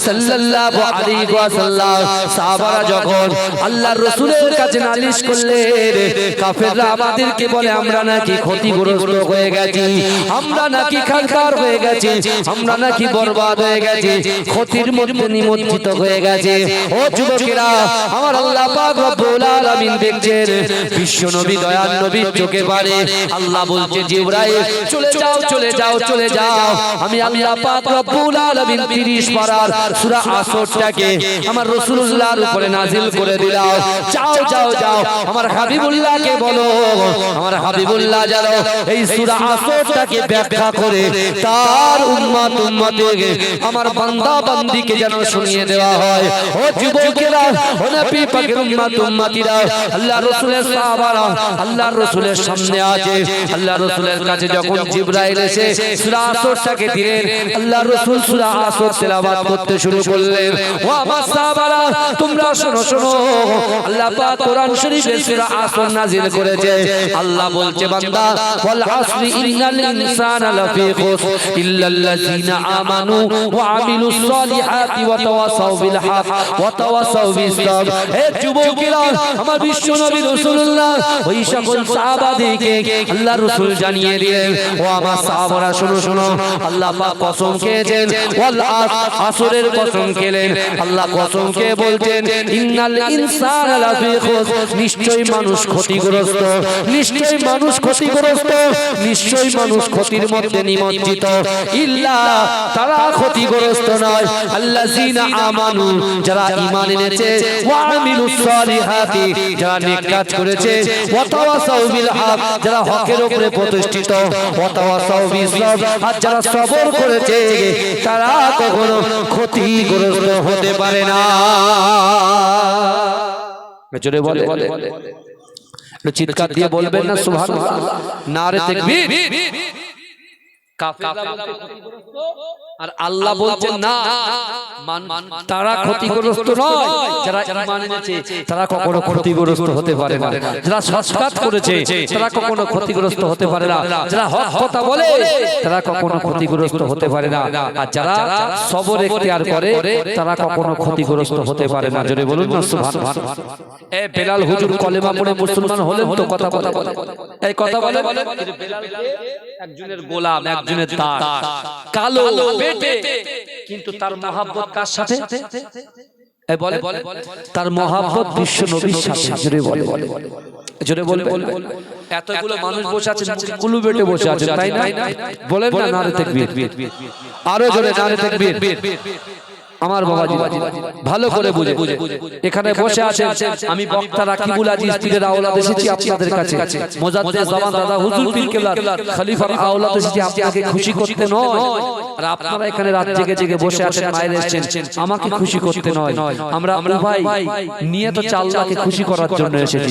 সাল্লাল্লাহু আলাইহি ওয়াসাল্লাম সাহাবারা যখন আল্লাহর রাসূলের কাছে নালিশ করলেন, কাফেররা আমাদেরকে বলে আমরা নাকি ক্ষতিগ্রস্ত হয়ে গেছি, আমরা নাকি খানকার হয়ে গেছে, আমরা নাকি বরবাদ হয়ে গেছে, ক্ষতির মধ্যে নিমজ্জিত হয়ে গেছে। ও যুবকেরা, আমার আল্লাহ পাক রব্বুল আলামিন দেখছেন বিশ্ব নবী দয়ার নবীর চোখে পারে। আল্লাহ বলছে জিবরাইল চলে যাও চলে যাও চলে যাও, আমি আল্লাহ পাক রব্বুল আলামিন 30 পারার সূরা আসরটাকে আমার রাসূলুল্লাহর উপরে নাজিল করে দিলাম। যাও যাও যাও, আমার হাবিবুল্লাহকে বলো, আমার হাবিবুল্লাহ জানো এই সূরা আসরটাকে ব্যাখ্যা করে তার উম্মত উম্মতকে আমার বান্দা বান্দীকে যেন শুনিয়ে দেওয়া হয়। ও যুবকেরা, ও নবী পাকের উম্মত উম্মতিরা, আল্লাহর রাসূলের সাহাবারা আল্লাহর রাসূলের সামনে আছে, আল্লাহর রাসূলের কাছে যখন জিবরাইল এসে সূরা আসরটাকে দিলেন, আল্লাহর রাসূল সূরা আসর তেলাওয়াত করতে শুরু করলেন। ও আমার সাহাবারা তোমরা শোনো শোনো, আল্লাহ পাক কোরআন শরীফে সূরা আসর নাযিল করেছে। আল্লাহ বলছে বান্দা ওয়াল আসরি ইন্নাল ইনসানা লাফি খুসর ইল্লাল্লাযিনা আমানু ওয়া আমিলুস সালিহাতি ওয়া তাওয়াসাউ বিল হক ওয়া তাওয়াসাউ বিস সাবর। হে যুবকেরা, আমার বিশ্ব নবী রাসূলুল্লাহ ওই সকল সাহাবাদেরকে আল্লাহর রাসূল জানিয়ে দিলেন, ও আমার সাহাবারা শোনো শোনো, আল্লাহ পাক কসম খেয়েছেন ওয়াল আসরের কসম খেলেন, আল্লাহ কসম খেয়ে বলছেন ইন্নাল ইনসানা লাফি খুসর, নিশ্চয়ই মানুষ ক্ষতিগ্রস্ত, নিশ্চয়ই মানুষ ক্ষতিগ্রস্ত, নিশ্চয়ই মানুষ ক্ষতির মধ্যে নিমজ্জিত, ইল্লা তারা ক্ষতিগ্রস্ত নয় আল্লাযিনা আমানু, যারা ঈমান এনেছে, ওয়া আমিলুস সালিহাতি, যারা নেক কাজ করেছে, ওয়া তাওয়াসাউ বিল হক, যারা হকের উপরে প্রতিষ্ঠিত, ওয়া তাওয়াসাউ বিস সাবর, আর যারা সবর করেছে তারা কখনো ক্ষতিগ্রস্ত হতে পারে না। জোরে বলে চিৎকার দিয়ে বলবেন না সুবহানাল্লাহ, নারে তাকবীর। আর আল্লাহ বলছেন না, তারা ক্ষতিগ্রস্ত নয়, যারা ঈমান এনেছে তারা কখনো ক্ষতিগ্রস্ত হতে পারে না, যারা সৎকাজ করেছে তারা কখনো ক্ষতিগ্রস্ত হতে পারে না, যারা হক কথা বলে তারা কখনো ক্ষতিগ্রস্ত হতে পারে না, আর যারা সবর ইখতিয়ার করে তারা কখনো ক্ষতিগ্রস্ত হতে পারে না। জোরে বলুন না সুবহানাল্লাহ। এ বেলাল হুজুর কলেমা পড়ে মুসলমান হলেন তো, কথা বলে এই কথা বলে বেলালকে একজনের গোলাম, একজনের দাস, কালো পেটে, কিন্তু তার মহব্বত কার সাথে? এই বলে তার মহব্বত বিশ্ব নবীর সাথে। জোরে বলে জোরে বলে এতগুলো মানুষ বসে আছেন, কুলু বেটে বসে আছেন, তাই না? বলেন না নারে তাকবীর, আরো জোরে নারে তাকবীর। আমার বাবাজি ভালো করে বুঝে এখানে বসে আছেন, আমি বক্তা রাকিবুল আজিজ পীরের আওলাদ এসেছি আপনাদের কাছে, মুজাদ্দিদ জামান দাদা হুজুর পীর কেবলা খলিফার আওলাদ এসেছি আপনাকে খুশি করতে নয়। আর আপনারা এখানে রাত জেগে জেগে বসে আছেন, মায়ের এসেছেন আমাকে খুশি করতে নয়, আমরা ভাই নিয়ে তো আল্লাহকে খুশি করার জন্য এসেছি।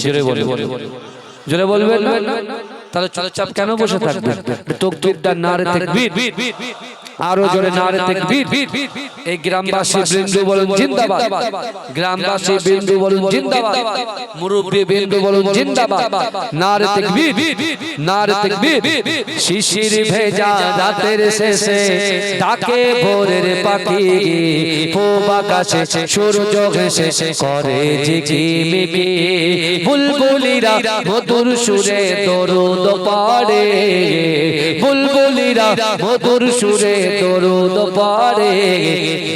জোরে বলবেন না? তাহলে চুপচাপ কেন বসে থাকবেন? তাকবীরদার নারে তাকবীর, আরো জোরে নারে তাকবীর। এই গ্রামবাসী বৃন্দ বলুন জিন্দাবাদ, গ্রামবাসী বৃন্দ বলুন জিন্দাবাদ, মুরব্বি বৃন্দ বলুন জিন্দাবাদ, নারে তাকবীর, নারে তাকবীর। শিশির ভেজা রাতের শেষে ডাকে ভোরের পাখি, পূব আকাশে সূর্য ঘেঁষে করে ঝিকিমিকি, বুলবুলিরা মধুর সুরে দরুদ পড়ে, বুলবুলিরা মধুর সুরে দরুদ পড়ে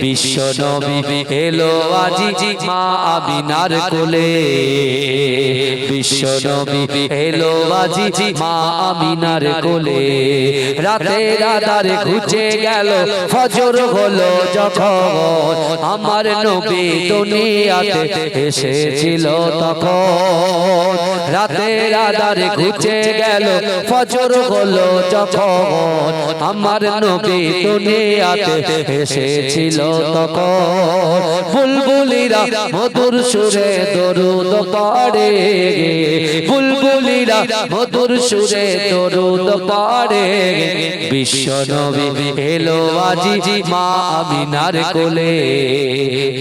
বিশ্ব নবী এলো আজি মা আমিনার কোলে বিশ্ব নবী এলো আজি মা আমিনার কোলে রাতের আধারে ঘুচে গেল ফজর হলো যখন আমার নবী দুনিয়াতে এসেছিল তখন রাতের আধারে ঘুচে গেল ফজর হলো যখন আমার নবী দুনিয়াতে এসেছিল তখন বুলবুলিরা মধুর সুরে দরুদ পড়ে বুলবুলিরা মধুর সুরে দরুদ পড়ে বিশ্ব নবী এলো আজি মা আমিনার কোলে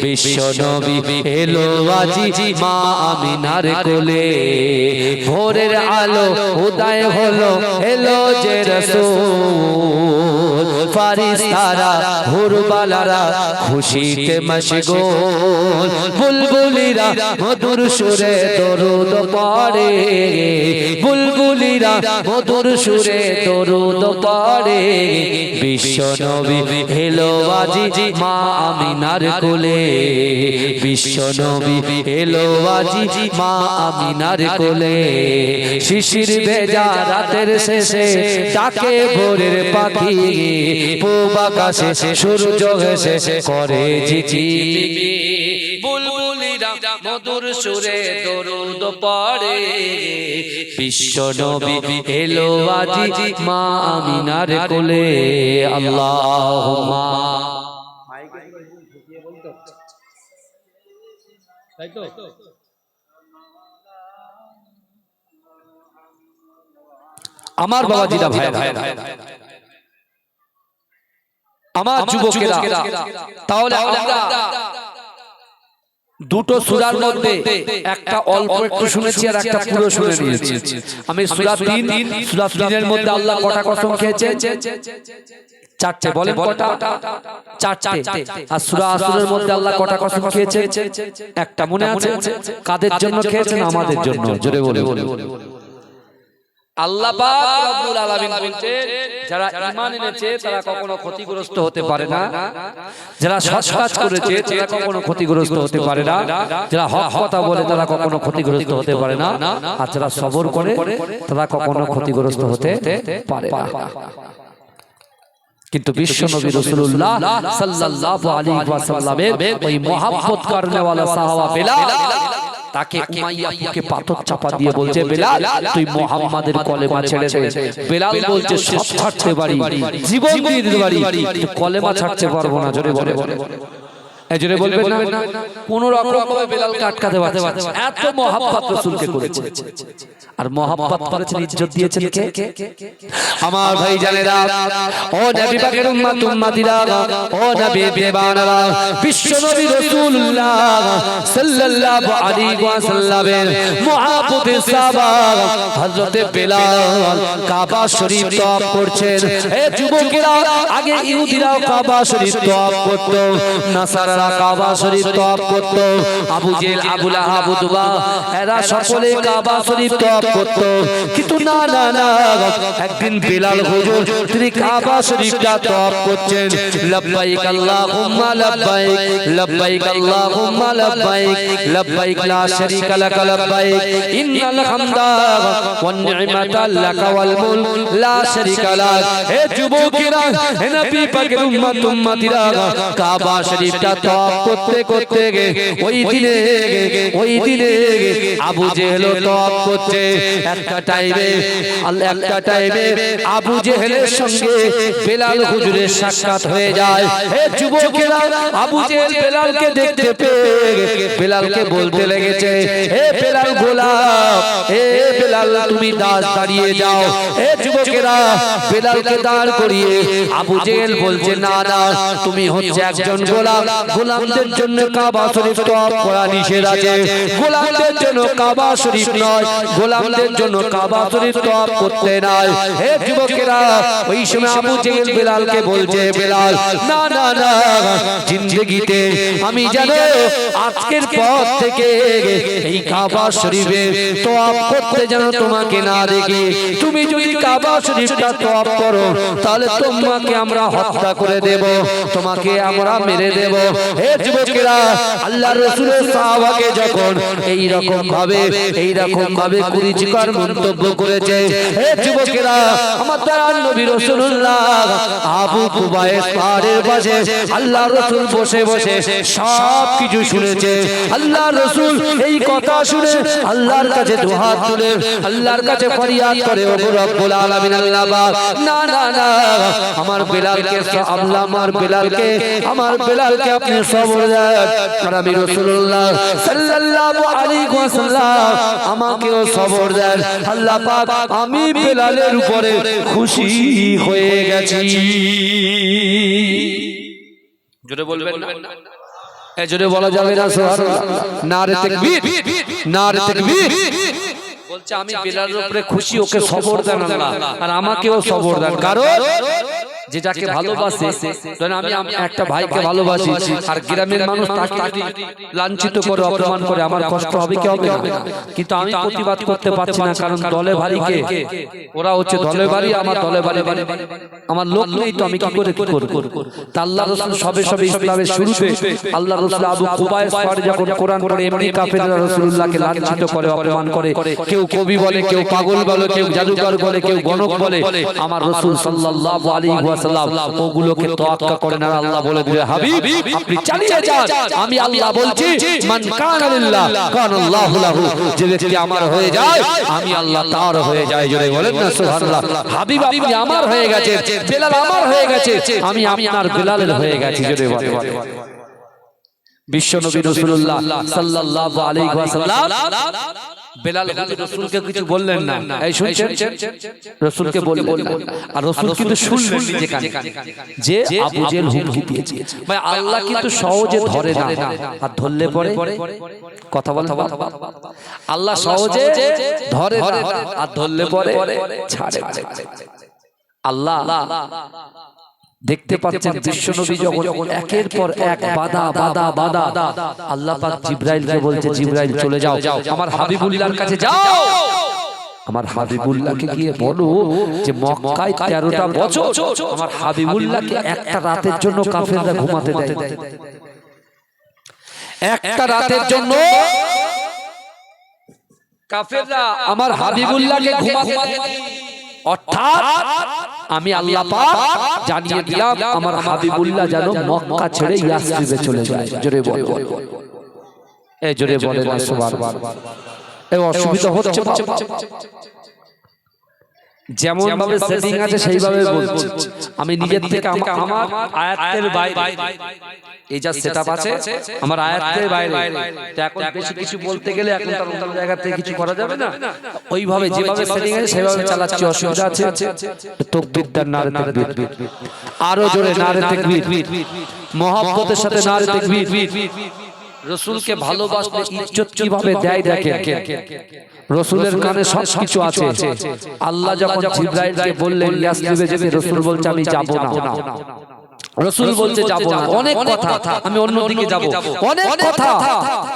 বিশ্ব নবী এলো আজি মা আমিনার কোলে ভোরের আলো উদয় হলো এলো যে রাসূল ফারিস্তারা হুরবালারা খুশিতে মশগুল বুলবুলিরা মধুর সুরে দরুদ পড়ে বুলবুলিরা মধুর সুরে দরুদ পড়ে বিশ্ব নবী এলো আজি মা আমিনার কোলে বিশ্ব নবী এলো আজি মা আমিনার কোলে শিশির ভেজা রাতের শেষে ডাকে ভোরের পাখি পূব আকাশে সূর্য হেসে করে ঝিঝিমি বুলবুলিরা মধুর সুরে দরুদ পড়ে বিশ্ব নবী এলো আজি মা আমিনার কোলে আল্লাহুম্মা তাই তো আমার বাবাজিরা ভাই আমার যুবকেরা তাহলে আমরা দুটো সূরার মধ্যে একটা অল্প একটু শুনেছি আর একটা পুরো শুনে নিয়েছি আমি সূরা 3 সূরা 3 এর মধ্যে আল্লাহ কটা কসম খেয়েছেন চারটে বলেন কটা চারটে আর সূরা আসরের মধ্যে আল্লাহ কটা কসম খেয়েছেন একটা মনে আছে কাদের জন্য খেয়েছেন আমাদের জন্য জোরে বলে আল্লাহ পাক রব্বুল আলামিন বলছেন যারা ঈমান এনেছে তারা কখনো ক্ষতিগ্রস্ত হতে পারে না যারা সৎ কাজ করেছে তারা কখনো ক্ষতিগ্রস্ত হতে পারে না যারা হক কথা বলে তারা কখনো ক্ষতিগ্রস্ত হতে পারে না আর যারা সবর করে তারা কখনো ক্ষতিগ্রস্ত হতে পারে না কিন্তু বিশ্বনবী রাসূলুল্লাহ সাল্লাল্লাহু আলাইহি ওয়াসাল্লামের ওই মহব্বত করনে वाला সাহাবা বেলাল তাকে উমাইয়াকে পাথর চাপা দিয়ে বলছে বেলাল তুই মুহাম্মাদের কলেমা ছেড়ে দে বেলাল বলছে সব ছাড়তে পারি জীবন দিয়ে দিতে পারি কলেমা ছাড়তে পারবো না জোরে বলে এজরে বলবেন না কোন রকম ভাবে বেলালকে আটকাতে পারছে এত মহব্বত রাসূলকে করেছে আর মহব্বত করেছেন ইজ্জত দিয়েছেন কে আমার ভাই জানেরা ও নবী পাকের উম্মতিরা ও নবী বেবানারা বিশ্বনবী রাসূলুল্লাহ সাল্লাল্লাহু আলাইহি ওয়াসাল্লামের মুহাব্বতের সাহাবা হযরত বেলাল কাবা শরীফ তওয়াফ করছেন এ যুবকেরা আগে ইহুদিরা কাবা শরীফ তওয়াফ করত নাসারারা কাবা শরীফ তওয়াফ করত Abu jail Abu Lahab Utba এরা সকলে কাবা শরীফ তওয়াফ করত কিন্তু না না না একদিন বেলাল হুজুর তিনি কাবা শরীফটা তওয়াফ করছেন লব্বাইক আল্লাহুম্মা লব্বাইক লব্বাইক আল্লাহুম্মা লব্বাইক লব্বাইক লা শারীকা লাক লব্বাইক ইন্নাল হামদা ওয়ান নি'মাতা লাকা ওয়াল মুলক লা শারীকা লাক হে যুবকেরা হে নবী পাকের উম্মতিরা কাবা শরীফটা তওয়াফ করতে করতে ওই দিনে আবু জেহেল তওয়াফ করছে একটা টাইমে আবু জেহেলের সঙ্গে বেলাল হুজুরের সাক্ষাৎ হয়ে যায় হে যুবকেরা আবু জেহেল বেলালকে দেখতে পেয়ে বেলালকে বলতে লেগেছে হে বেলাল গোলাম হে বেলাল তুমি দাঁড়িয়ে যাও হে যুবকেরা বেলালকে দাঁড় করিয়ে আবু জেহেল বলছে না না তুমি হচ্ছে একজন গোলাম গোলামদের জন্য কাবা শরীফ তওয়াফ করা নিষেধ আছে গোলামদের জন্য কাবা শরীফ নয় গোলাম গোলামদের জন্য কাবা শরীফ তওয়াফ করতে নাই। হে যুবকেরা, ওই সময় আবু জেহেল বেলালকে বলছে, বেলাল না না না, জিন্দেগিতে আমি জানো আজকের পর থেকে এই কাবা শরীফে তওয়াফ করতে যেন তোমাকে না দেখি। তুমি যদি কাবা শরীফটা তওয়াফ করো তাহলে তোমাকে আমরা হত্যা করে দেব, তোমাকে আমরা মেরে দেব। হে যুবকেরা, আল্লাহর রাসূলের সাহাবাকে যখন এই রকম ভাবে কুরুচিকর মন্তব্য করেছে, হে যুবকেরা, আমার দয়ার নবী রাসূলুল্লাহ আবু কুবাইস পাহাড়ের পাশে আল্লাহর রাসূল বসে বসে সব কিছু শুনেছে। আল্লাহর রাসূল এই কথা শুনে আল্লাহর কাছে দুহাত তুলে আল্লাহর কাছে ফরিয়াদ করে, ও রব্বুল আলামিন, আল্লাহ পাক, না না না, আমার বেলালকে আপনি সবর দেন। আর আমি রাসূলুল্লাহ সাল্লাল্লাহু আলাইহি ওয়াসাল্লাম আমাকেও সবর দেন। আল্লাহ পাক, আমি বেলালের উপরে খুশি হয়ে গেছি। জোরে বলবেন না? এই জোরে বলা যাবে না সুবহানাল্লাহ? নারে তাকবীর, নারে তাকবীর। বলছে আমি বেলালের উপরে খুশি, ওকে সবর দেন আল্লাহ, আর আমাকেও সবর দেন। কারণ যে যাকে ভালোবাসে, ধরেন আমি একটা ভাইকে ভালোবাসি আর গ্রামের মানুষ তাকে লাঞ্ছিত করে অপমান করে, আমার কষ্ট হবে কি হবে না? কিন্তু আমি প্রতিবাদ করতে পারছি না, কারণ দলে ভারীকে, ওরা হচ্ছে দলে ভারী, আমার দলে ভারী, আমার লোক নেই, তো আমি কি করে করব? তা আল্লাহ রাসূল সবে ইসলামের শুরুতে আল্লাহ রাসূল আবু কুবাইস পাহাড়ে যখন কোরআন পড়ে, এমনি কাফেররা রাসূলুল্লাহকে লাঞ্ছিত করে, অপমান করে, কেউ কবি বলে, কেউ পাগল বলে, কেউ জাদুকর বলে, কেউ গণক বলে, আমার রাসূল সাল্লাল্লাহু আলাইহি ওয়াসাল্লাম ওগুলোকে তোয়াক্কা করেন। আর আল্লাহ বলে দিলেন, হাবিব আপনি চালিয়ে যান, আমি আল্লাহ বলছি, মান কানা লিল্লাহ কানাল্লাহু লাহু, যে ব্যক্তি আমার হয়ে যায় আমি আল্লাহ তার হয়ে যায়। জোরে বলেন না সুবহানাল্লাহ? হাবিব আপনি আমার হয়ে গেছে, বেলাল আমার হয়ে গেছে, আমি আপনার বেলালের হয়ে গেছি। জোরে বলেন। বিশ্বনবী রাসূলুল্লাহ সাল্লাল্লাহু আলাইহি ওয়াসাল্লাম বেলাল রাসূলকে কিছু বললেন না। এই শুনছেন, রাসূলকে বললেন না, আর রাসূল কিন্তু শুনলেন নিজে কানে যে আবু জেহেল হুমকি দিয়েছে। ভাই আল্লাহ কিন্তু সহজে ধরে না, আর ধরলে পরে কথা বলেন, আল্লাহ সহজে ধরে না, আর ধরলে পরে ছাড়ে। আল্লাহ দেখতে পাচ্ছেন বিশ্বনবী যখন একের পর এক বাধা আল্লাহ পাক জিবরাইলকে বলছে, জিবরাইল চলে যাও, আমার হাবিবুল্লাহর কাছে যাও, আমার হাবিবুল্লাহকে গিয়ে বলো যে মক্কায় 13টা বছর আমার হাবিবুল্লাহকে একটা রাতের জন্য কাফেররা ঘুমাতে দেয়, একটা রাতের জন্য কাফেররা আমার হাবিবুল্লাহকে ঘুমাতে দেয়। অর্থাৎ আমি আল্লাহ পাক জানিয়ে দিলাম আমার হাবিবুল্লাহ যেন মক্কা ছেড়ে ইয়াসরিবে চলে যায়। জোরে বল, এই জোরে বলে না সুবহানাল্লাহ? এই অসুবিধা হচ্ছে বাবা, যেমন ভাবে সেটিং আছে সেইভাবে বলছি। আমি নিজের থেকে আমার আয়াতের বাইরে এই যা সেটআপ আছে, আমার আয়াতের বাইরে, তো এখন বেশি কিছু বলতে গেলে এখন তার অন্য জায়গা থেকে কিছু করা যাবে না, ওইভাবে যেভাবে সেটিং আছে সেভাবে চালাচ্ছি। অসুবিধা আছে? তাকবীর দেন, নারে তাকবীর, আরো জোরে নারে তাকবীর, মহব্বতের সাথে নারে তাকবীর। রাসূলকে ভালোবাসলে ইজ্জত কিভাবে দেয় দেখেন। রাসূলের কানে সবকিছু আছে। আল্লাহ যখন জিবরাইলকে বললেন ইয়াসরিবে যেতে, রাসূল বলছে আমি যাব না, রাসূল বলছে যাব না, অনেক কথা, আমি অন্যদিকে যাব, অনেক কথা,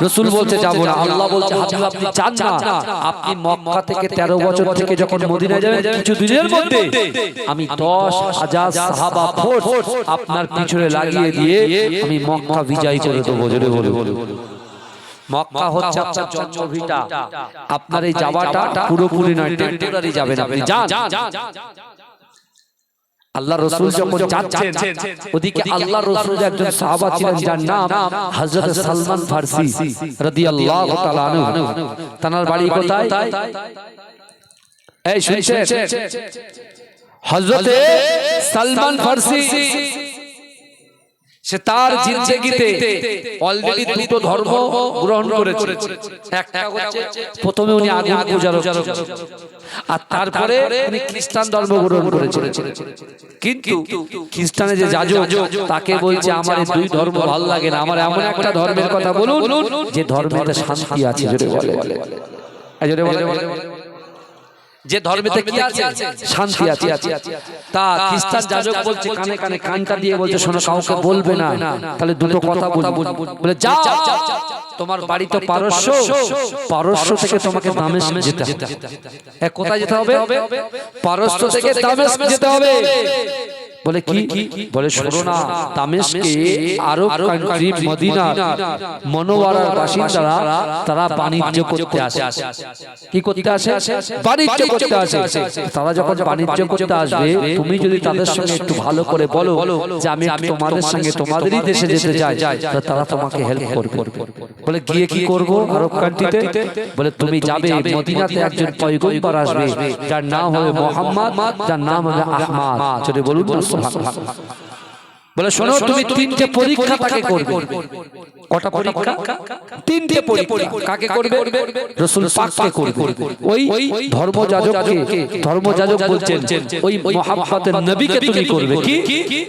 রাসূল বলছে যাব না। আল্লাহ বলছে হাবিব আপনি চান না, আপনি মক্কা থেকে 13 বছর থেকে যখন মদিনায় যাবেন, কিছু দিনের মধ্যে আমি 10,000 সাহাবা ফোর্স আপনার পিছনে লাগিয়ে দিয়ে আমি মক্কা বিজয় করে দেব। জোরে বলে, মক্কা হচ্ছে আপনার জন্মভিটা, আপনার এই যাওয়াটা পুরোপুরি নয়, টেম্পোরারি যাবেন, আপনি যান। আল্লাহ রাসূল যখন যাচ্ছেন, ওদিকে আল্লাহ রাসূল একজন সাহাবা ছিলেন যার নাম হযরত সালমান ফারসি রাদিয়াল্লাহু তাআলা আনহু। তার বাড়ি কোথায়? এই শুনছেন, হযরত সালমান ফারসি সে তার জিন্দেগিতে অলরেডি দুটো ধর্ম গ্রহণ করেছে। একটা হচ্ছে প্রথমে উনি আগুন পূজার, আর তারপরে উনি খ্রিস্টান ধর্ম গ্রহণ করেছিলেন। কিন্তু খ্রিস্টানের যে যাজক তাকে বলছে আমার এই দুই ধর্ম ভালো লাগে না, আমার এমন একটা ধর্মের কথা বলুন যে ধর্মেতে শান্তি আছে। জোরে বলে, জোরে বলে, যে ধর্মেতে কি আছে শান্তি আছে। তা খ্রিস্টান যাজক বলছে কানে কানে কানটা দিয়ে বলছে শোনো কাউকে বলবে না, তাহলে দুটো কথা বলবো, বলে যাও তোমার বাড়ি তো পারস্য, পারস্য থেকে তোমাকে দামেস্ক যেতে হবে। কোথায় যেতে হবে? পারস্য থেকে দামেস্ক যেতে হবে। বলে কি? বলে শোনো না, দামেস্কে আরব কান্ট্রি মদিনা মনোয়ারার বাসিন্দারা তারা বাণিজ্য করতে আসে। কি করতে আসে? বাণিজ্য করতে আসে। তারা যখন বাণিজ্য করতে আসবে, তুমি যদি তাদের সঙ্গে একটু ভালো করে বলো যে আমি তোমাদের সঙ্গে তোমাদেরই দেশে যেতে চাই, তো তারা তোমাকে হেল্প করবে। বলে গিয়ে কি করব আরব কান্ট্রিতে? বলে তুমি যাবে মদিনাতে, একজন পয়গম্বর আসবে যার নাম হবে মুহাম্মদ, যার নাম হবে আহমদ। যদি বলুন না সুবহানাল্লাহ। বলে শোনো তুমি তিনটে পরীক্ষা তাকে করবে। কটা পরীক্ষা? তিনটে পরীক্ষা। কাকে করবে? রাসূল পাককে করবে। ওই ধর্মযাজককে, ধর্মযাজক বলছেন ওই মুহাম্মদের নবীকে তুমি করবে। কি?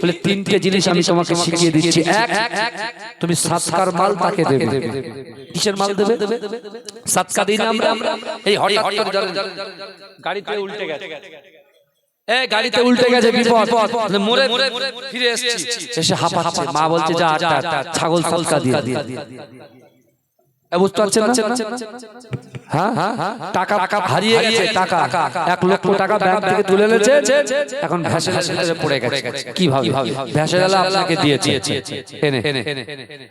বলে তিনটে জিনিস আমি তোমাকে শিখিয়ে দিচ্ছি। এক, তুমি সাদকার মাল তাকে দেবে। কিসের মাল দেবে? সাদকা দিন আমরা এই হঠাৎ করে গাড়িতে উল্টে গেছে, গাড়িতে উল্টে গেছে, বিপদ, মরে ফিরে এসেছি, এসে হাঁপাচ্ছে, মা বলছে যা ছাগল সাদকা দিয়ে। বুঝতে পারছেন না? হ্যাঁ, টাকা হারিয়ে গেছে, টাকা 1 লক্ষ টাকা ব্যাংক থেকে তুলে এনেছে, এখন ভেসে পড়ে গেছে। কি ভাবে? ভেসে গেলে আপনাকে দিয়েছে এনে।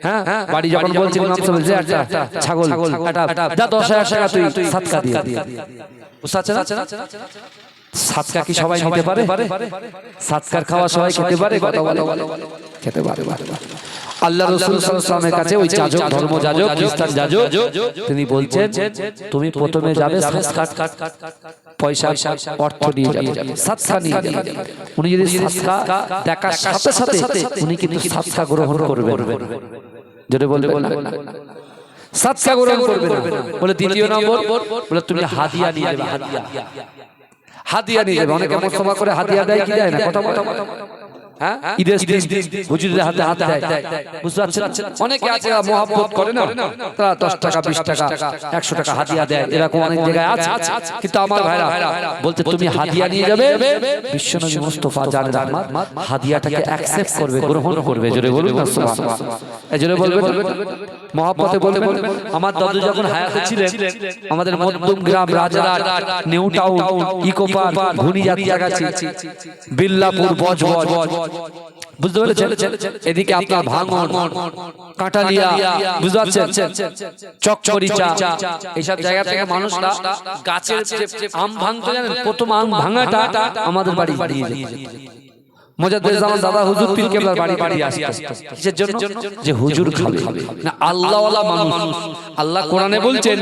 হ্যাঁ, বাড়ি যখন বলছিল ইমাম সাহেব যে একটা ছাগল যা 10,000 টাকা তুই সাদকা দিয়ে। বুঝতে পারছেন না? সাদকা কি সবাই নিতে পারে? সাদকার খাওয়া সবাই খেতে পারে? কথা বলে খেতে পারে। আল্লাহ রাসূল সাল্লাল্লাহু আলাইহি ওয়াসাল্লামের কাছে ওই যাজক, ধর্মযাজক, খ্রিস্টান যাজক, তিনি বলছেন তুমি প্রথমে যাবে সাদকা, পয়সা অর্থ নিয়ে যাবে, সাদকা নিয়ে যাবে। উনি যদি সাদকা দেখার সাথে সাথে উনি কিন্তু সাদকা গ্রহণ করবেন। যেটা বলবে সাদকা গ্রহণ করবে না। বলে দ্বিতীয় নম্বর, বলে তুমি হাদিয়া নিয়ে যাবে। হাদিয়া নিয়ে যাবে। অনেকে মুস্তফা করে হাদিয়া দেয় কি দেয় না? কথা বলে হ্যাঁ, ঈদের দিন হুজুরের হাতে হাত দেয়। বুঝতে পারছেন? অনেকে আছে মহব্বত করে না, তারা 10 টাকা 20 টাকা 100 টাকা হাদিয়া দেয়, এরকম অনেক জায়গায় আছে। কিন্তু আমার ভাইরা বলতে তুমি হাদিয়া নিয়ে যাবে, বিশ্বনবী মুস্তাফা জানের রহমত হাদিয়াটাকে অ্যাকসেপ্ট করবে, গ্রহণ করবে। জোরে বলুন না সুবহানাল্লাহ। এই জোরে বলবেন, মহব্বতে বলবেন। আমার দাদু যখন হায়াতে ছিলেন, আমাদের মধ্যম গ্রাম, রাজারহাট, নিউ টাউন, ইকো পার্ক, ঘুনিজাত জায়গাছি, বিল্লাপুর, বজবজ, বুঝতে পেরেছেন? এদিকে আপনার ভাঙন, কাঁটালিয়া, বুঝতে পারছেন, চকচরিচা, এইসব জায়গা থেকে মানুষরা গাছের আম ভাঙতে জানেন, প্রথম আম ভাঙাটা আমাদের বাড়ি নিয়ে যেত। মুজাদ্দিদ জামান দাদা হুজুর পীর কেবলার বাড়ি আসতো। কিসের জন্য? যে হুজুর খাবে না, আল্লাহওয়ালা মানুষ। আল্লাহ কোরআনে বলছেন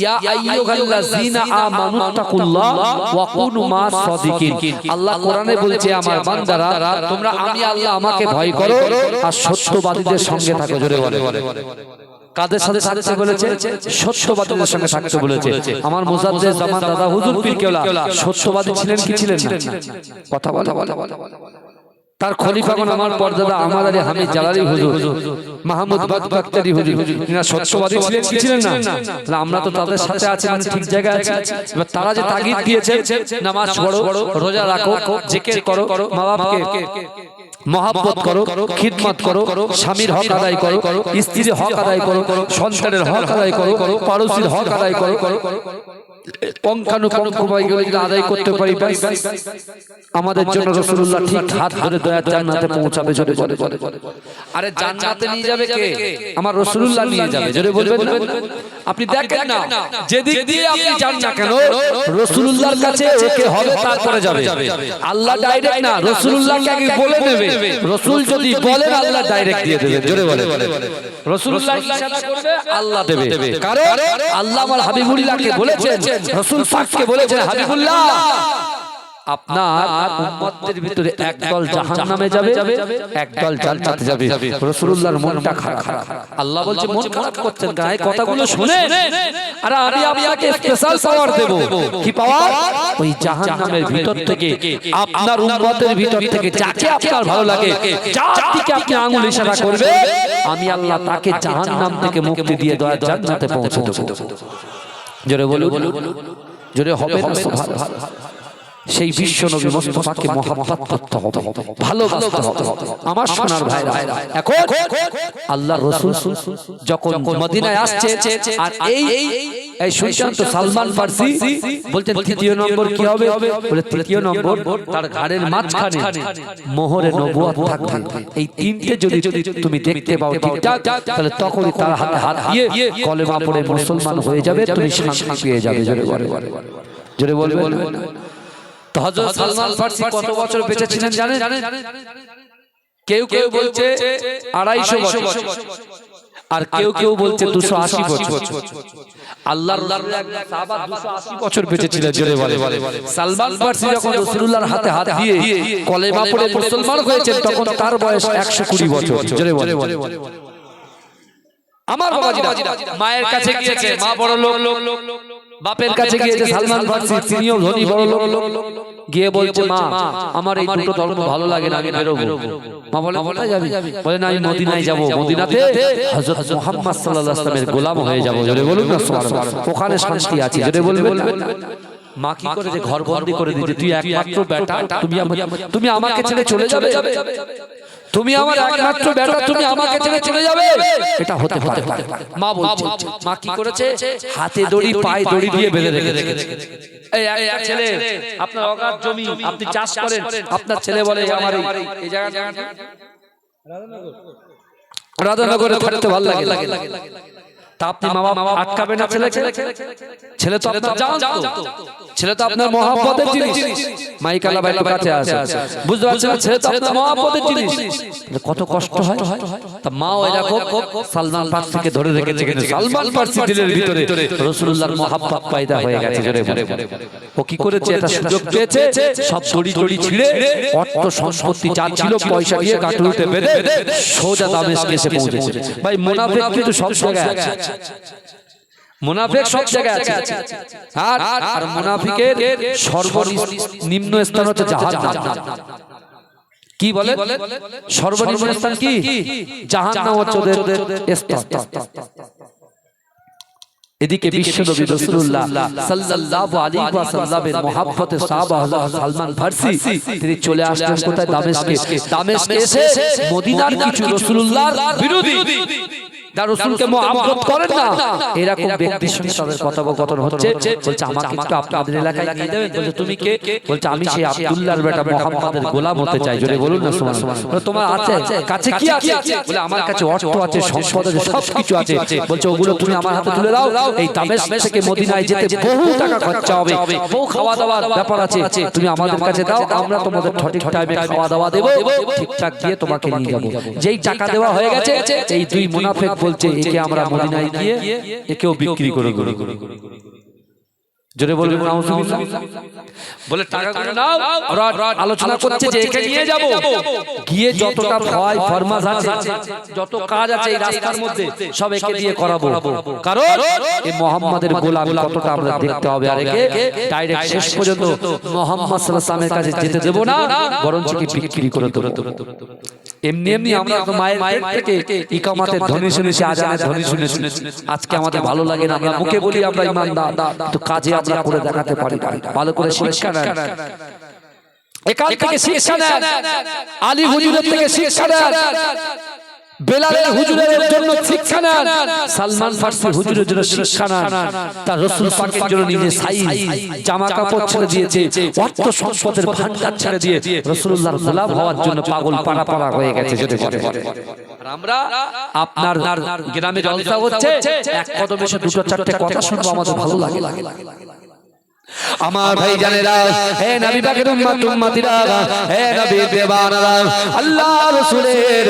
ইয়া আইয়ুহাল্লাযীনা আমানু তাকুল্লাহ ওয়া কুনু মাস সাদিকিন। আল্লাহ কোরআনে বলছে আমার বান্দারা তোমরা আমি আল্লাহ আমাকে ভয় করো আর সত্যবাদীদের সঙ্গে থাকো। জোরে বলে কাদের সাথে থাকতে বলেছে? সত্যবাদীদের সঙ্গে থাকতে বলেছে। আমার মুজাদ্দিদ জামান দাদা হুজুর পীর কেবলা সত্যবাদী ছিলেন কি ছিলেন না? কথা বলে তার খলিফাগণ আমার পরদাদা আহমদ আলী হামিদ জালালি হুজুর, মাহমুদ বাগদাদি হুজুর, এরা সত্যবাদী ছিলেন কি ছিলেন না? তাহলে আমরা তো তাদের সাথে আছি, মানে ঠিক জায়গায় আছি। এবার তারা যে তাগিদ দিয়েছে নামাজ পড়ো, রোজা রাখো, জিকির করো, মা বাপকে মহব্বত করো, খিদমত করো, স্বামীর হক আদায় করো, স্ত্রীর হক আদায় করো, সন্তানের হক আদায় করো, পাড়োশীর হক আদায় করো, পঙ্খানুপঙ্খভাবে আদায় করতে পারি, আমাদের জন্য রাসূলুল্লাহ ঠিক হাত ধরে দয়ার জান্নাতে পৌঁছাবে। জোরে বলে আরে জান্নাতে নিয়ে যাবে কে? আমার রাসূলুল্লাহ নিয়ে যাবে। জোরে বলবেন। আপনি দেখেন না যেদিক দিয়ে আপনি যান না কেন, রাসূলুল্লাহর কাছে ওকে হবে, তারপরে যাবে। আল্লাহ ডাইরেক্ট না, রাসূলুল্লাহকে আগে বলে নেবে। রাসূল যদি বলেন আল্লাহ ডাইরেক্ট দিয়ে দেবে। জোরে বলে রাসূলুল্লাহ ইশারা করবে, আল্লাহ দেবে। কারণ আল্লাহ আমার হাবিবুল্লাহকে বলেছেন, রাসূল পাককে বলেছেন হাবিবুল্লাহ আপনার উম্মতদের ভিতরে একদল জাহান্নামে যাবে, একদল জান্নাতে যাবে। রাসূলুল্লাহর মনটা খারাপ। আল্লাহ বলছে মন খারাপ করছেন কেন? এই কথাগুলো শুনে আরে আমি আপনাকে স্পেশাল পাওয়ার দেব। কি পাওয়ার? ওই জাহান্নামের ভিতর থেকে আপনার উম্মতের ভিতর থেকে যাকে আপনার ভালো লাগে, যার দিকে আপনি আঙ্গুল ইশারা করবে, আমি আল্লাহ তাকে জাহান্নাম থেকে মুক্তি দিয়ে দয়া জান্নাতে পৌঁছে দেব। জোরে বলুন। জোরে হবে না সুবহানাল্লাহ। সেই বিশ্ব নবী মুস্তাফাকে মহব্বত করতে হবে, ভালোবাসতে হবে। আমার সোনার ভাইরা, এখন আল্লাহর রাসূল যখন মদিনায় আসছে আর এই শুনছেন তো সালমান ফারসি বলতেন তৃতীয় নম্বর কি হবে? বলে তৃতীয় নম্বর তার ঘাড়ের মাঝখানে মোহরে নবুয়ত থাকবে। এই তিনটে যদি তুমি দেখতে পাও ঠিকঠাক, তাহলে তখনই তার হাতে হাত দিয়ে কলেমা পড়ে মুসলমান হয়ে যাবে, তুমি শান্তি পেয়ে যাবে। জোরে বলবেন। তো হযরত সালমান ফারসি কত বছর বেঁচে ছিলেন জানেন? কেউ কেউ বলছে 250 বছর, আর কেউ কেউ বলছে 280 বছর। আল্লাহর রাসূল একজন সাহাবা 280 বছর বেঁচে ছিলেন। জোরে বলে। সালমান ফারসি যখন রাসূলুল্লাহর হাতে হাত দিয়ে কলেমা পড়ে মুসলমান হয়েছেন, তখন তার বয়স 120 বছর। জোরে বলে। আমার বাবাজিরা মায়ের কাছে গিয়েছে, মা বড় লোক, বাপের কাছে গিয়েছে সালমান ফারসি, তিনিও ধনী বড় লোক, গিয়ে বলছে মা আমার এই দুটো ধর্ম ভালো লাগে না, আমি বেরোবো। মা বলে কোথায় যাবি? বলে না আমি মদিনায় যাব, মদিনাতে হযরত মুহাম্মদ সাল্লাল্লাহু আলাইহি ওয়াসাল্লামের গোলাম হয়ে যাব। জোরে বলুন না সুবহানাল্লাহ। ওখানে শান্তি আছে। জোরে বলবেন। মা কি করেছে? ঘর বন্দি করে দিয়েছে। তুই একমাত্র বেটা, তুমি আমাকে ছেড়ে চলে যাবে? তুমি আমার একমাত্র বেটা, তুমি আমাকে ছেড়ে চলে যাবে? এটা হতে পারে না। মা বলছে। মা কি করেছে? হাতে দড়ি পায়ে দড়ি দিয়ে বেঁধে রেখেছে। এই এক ছেলে, আপনার অগাধ জমি, আপনি চাষ করেন, আপনার ছেলে বলে আমার এই জায়গাটা রাধানগরে থাকতে ভালো লাগে, তা আপনি মা বাবা আটকাবে না ছেলেকে? ছেলে তো আপনার জান, ছেলে তো আপনার মহব্বতের জিনিস। মাইকালা ভাই কাছে আছে, বুঝতে পারছেন? ছেলে তো আপনার মহব্বতের জিনিস, কত কষ্ট হয়। তা মা ওই দেখো সালমান ফারসিকে ধরে রেখেছে, কিন্তু সালমান ফারসি দিলের ভিতরে রাসূলুল্লাহর মহব্বত পয়দা হয়ে গেছে। জোরে বলে। ও কি করেছে? এটা সুযোগ পেয়েছে, সব দড়ি ছিঁড়ে অর্থ সম্পত্তি যা ছিল পয়সা দিয়ে গাটুরিতে বেঁধে সোজা দামেস্কে এসে পৌঁছেছে। ভাই মুনাফিক কিন্তু সব জায়গায় আছে, মুনাফিক সব জায়গায় আছে। আর মুনাফিকের সর্বনিম্ন স্থান হচ্ছে জাহান্নাম। কি বলে? সর্বনিম্ন স্থান কি? জাহান্নাম হচ্ছে ওদের স্থান। এদিকে বিশ্বনবী রাসূলুল্লাহ সাল্লাল্লাহু আলাইহি ওয়াসাল্লামের মহব্বতে সাহাবা হযরত সালমান ফারসি তিনি চলে আসলেন কোথায়? দামেস্কে। দামেস্কে এসে মদিনার কিছু রাসূলুল্লাহর বিরোধী, যারা রাসূলকে মহব্বত করেন না, এরকম ব্যক্তির সঙ্গে তাদের কথোপকথন হচ্ছে। বলছে আমাকে একটু আপনাদের এলাকায় নিয়ে যাবেন। বলছে তুমি কে? বলছে আমি সেই আব্দুল্লাহর বেটা মুহাম্মাদের গোলাম হতে চাই। জোরে বলুন না সুবহানাল্লাহ। তোমার আছে কাছে কি আছে? বলে আমার কাছে অর্থ আছে, সম্পদ আছে, সবকিছু আছে। বলছে ওগুলো তুমি আমার হাতে তুলে দাও। এই দামেস্ক থেকে মদিনায় যেতে বহু টাকা খরচা হবে, বহু খাওয়া দাওয়ার ব্যাপার আছে, তুমি আমাদের কাছে দাও, আমরা তোমাদের সঠিক টাইমে খাওয়া দাওয়া দেব, ঠিকঠাক দিয়ে তোমাকে নিয়ে যাব। যেই টাকা দেওয়া হয়ে গেছে, এই দুই মুনাফিক বলছে একে আমরা মদিনায় গিয়ে একেও বিক্রি করে দেব। জোরে বলবেন নাউজুবিল্লাহ। বলে টাকাগুলো নাও। ওরা আলোচনা করছে যে একে নিয়ে যাব, গিয়ে যতটা ভয় ফরমাস আছে, যত কাজ আছে এই রাস্তার মধ্যে সব একে দিয়ে করাবো, কারণ এই মুহাম্মাদের গোলাম কতটা আমরা দেখতে হবে। আর একে ডাইরেক্ট শেষ পর্যন্ত মুহাম্মদ সাল্লাল্লাহু আলাইহি ওয়াসাল্লামের কাছে যেতে দেব না, বরঞ্চ কি বিক্রি করে দেব। এমনি আমরা তো মায়ের পেট থেকে ইকামাতের ধ্বনি শুনেছি, আজানের ধ্বনি শুনেছি। আজকে আমাদের ভালো লাগে না, আমরা মুখে বলি আমরা ঈমানদার, তো কাজে আমরা করে দেখাতে পারি না। ভালো করে শিক্ষা নেন, এখান থেকে শিক্ষা নেন, আলী হুজুরের থেকে শিক্ষা নেন, বেলালের হুজুরের জন্য শিক্ষা নেন, সালমান ফারসি হুজুরের জন্য শিক্ষা নেন। তার রাসূল পাকের জন্য নিজে সাইজ জামা কাপড় ছেড়ে দিয়েছে, অর্থ সম্পদের ভান্ডার ছেড়ে দিয়ে রাসূলুল্লাহর গোলাম হওয়ার জন্য পাগল পাড়া হয়ে গেছে। যদি বলে আমরা আপনার গ্রামে জলসা হচ্ছে, এক কদমে এসে দুটো চারটে কথা শুনবো, আমাদের ভালো লাগে। আমার ভাই জানেরা, হে নবী পাকের উম্মতিরা, হে নবীর দেওয়ানারা, আল্লাহ রাসূলের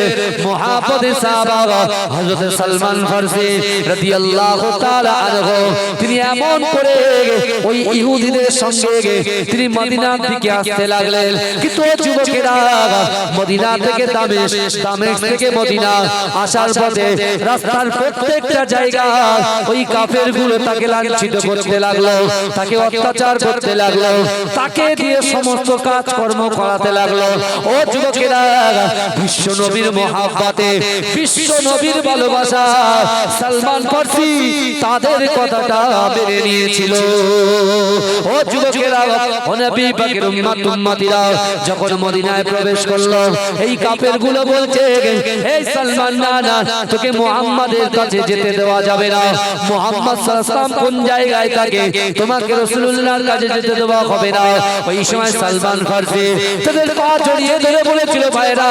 মুহাব্বতের সাহাবা হযরত সালমান ফারসি রাদিয়াল্লাহু তাআলা আনহু, তিনি এমন করে ওই ইহুদিদের সঙ্গে তিনি মদিনার দিকে আসতে লাগলেন। কিন্তু যুবকেরা মদিনা থেকে দামেস্ক থেকে মদিনা আসার পথে রাস্তার প্রত্যেকটা জায়গা ওই কাফেরগুলো তাকে লাঞ্ছিত করতে লাগলো, তাকে অত্যাচার করতে লাগলো, তাকে দিয়ে সমস্ত কাজকর্ম করাতে লাগলো। ও যুবকেরা, বিশ্ব নবীর মহাব্বতে, বিশ্ব নবীর ভালোবাসা সালমান ফার্সি তাদের কথাটা মেনে নিয়েছিল। ও যুবকেরা, ও নবী পাকের উম্মতিরা যখন মদিনায় প্রবেশ করলো, এই কাফেরগুলো বলছে, এই সালমান, না না, তোকে মুহাম্মাদের কাছে যেতে দেওয়া যাবে না। মুহাম্মদ সাল্লাল্লাহু আলাইহি ওয়াসাল্লাম কোন জায়গায় থাকে, তোমাকে রাসূলুল্লাহর কাছে যেতে দেওয়া হবে না। ওই সময় সালমান ফার্সি তাদের পা জড়িয়ে ধরে বলেছিল, ভাইরা,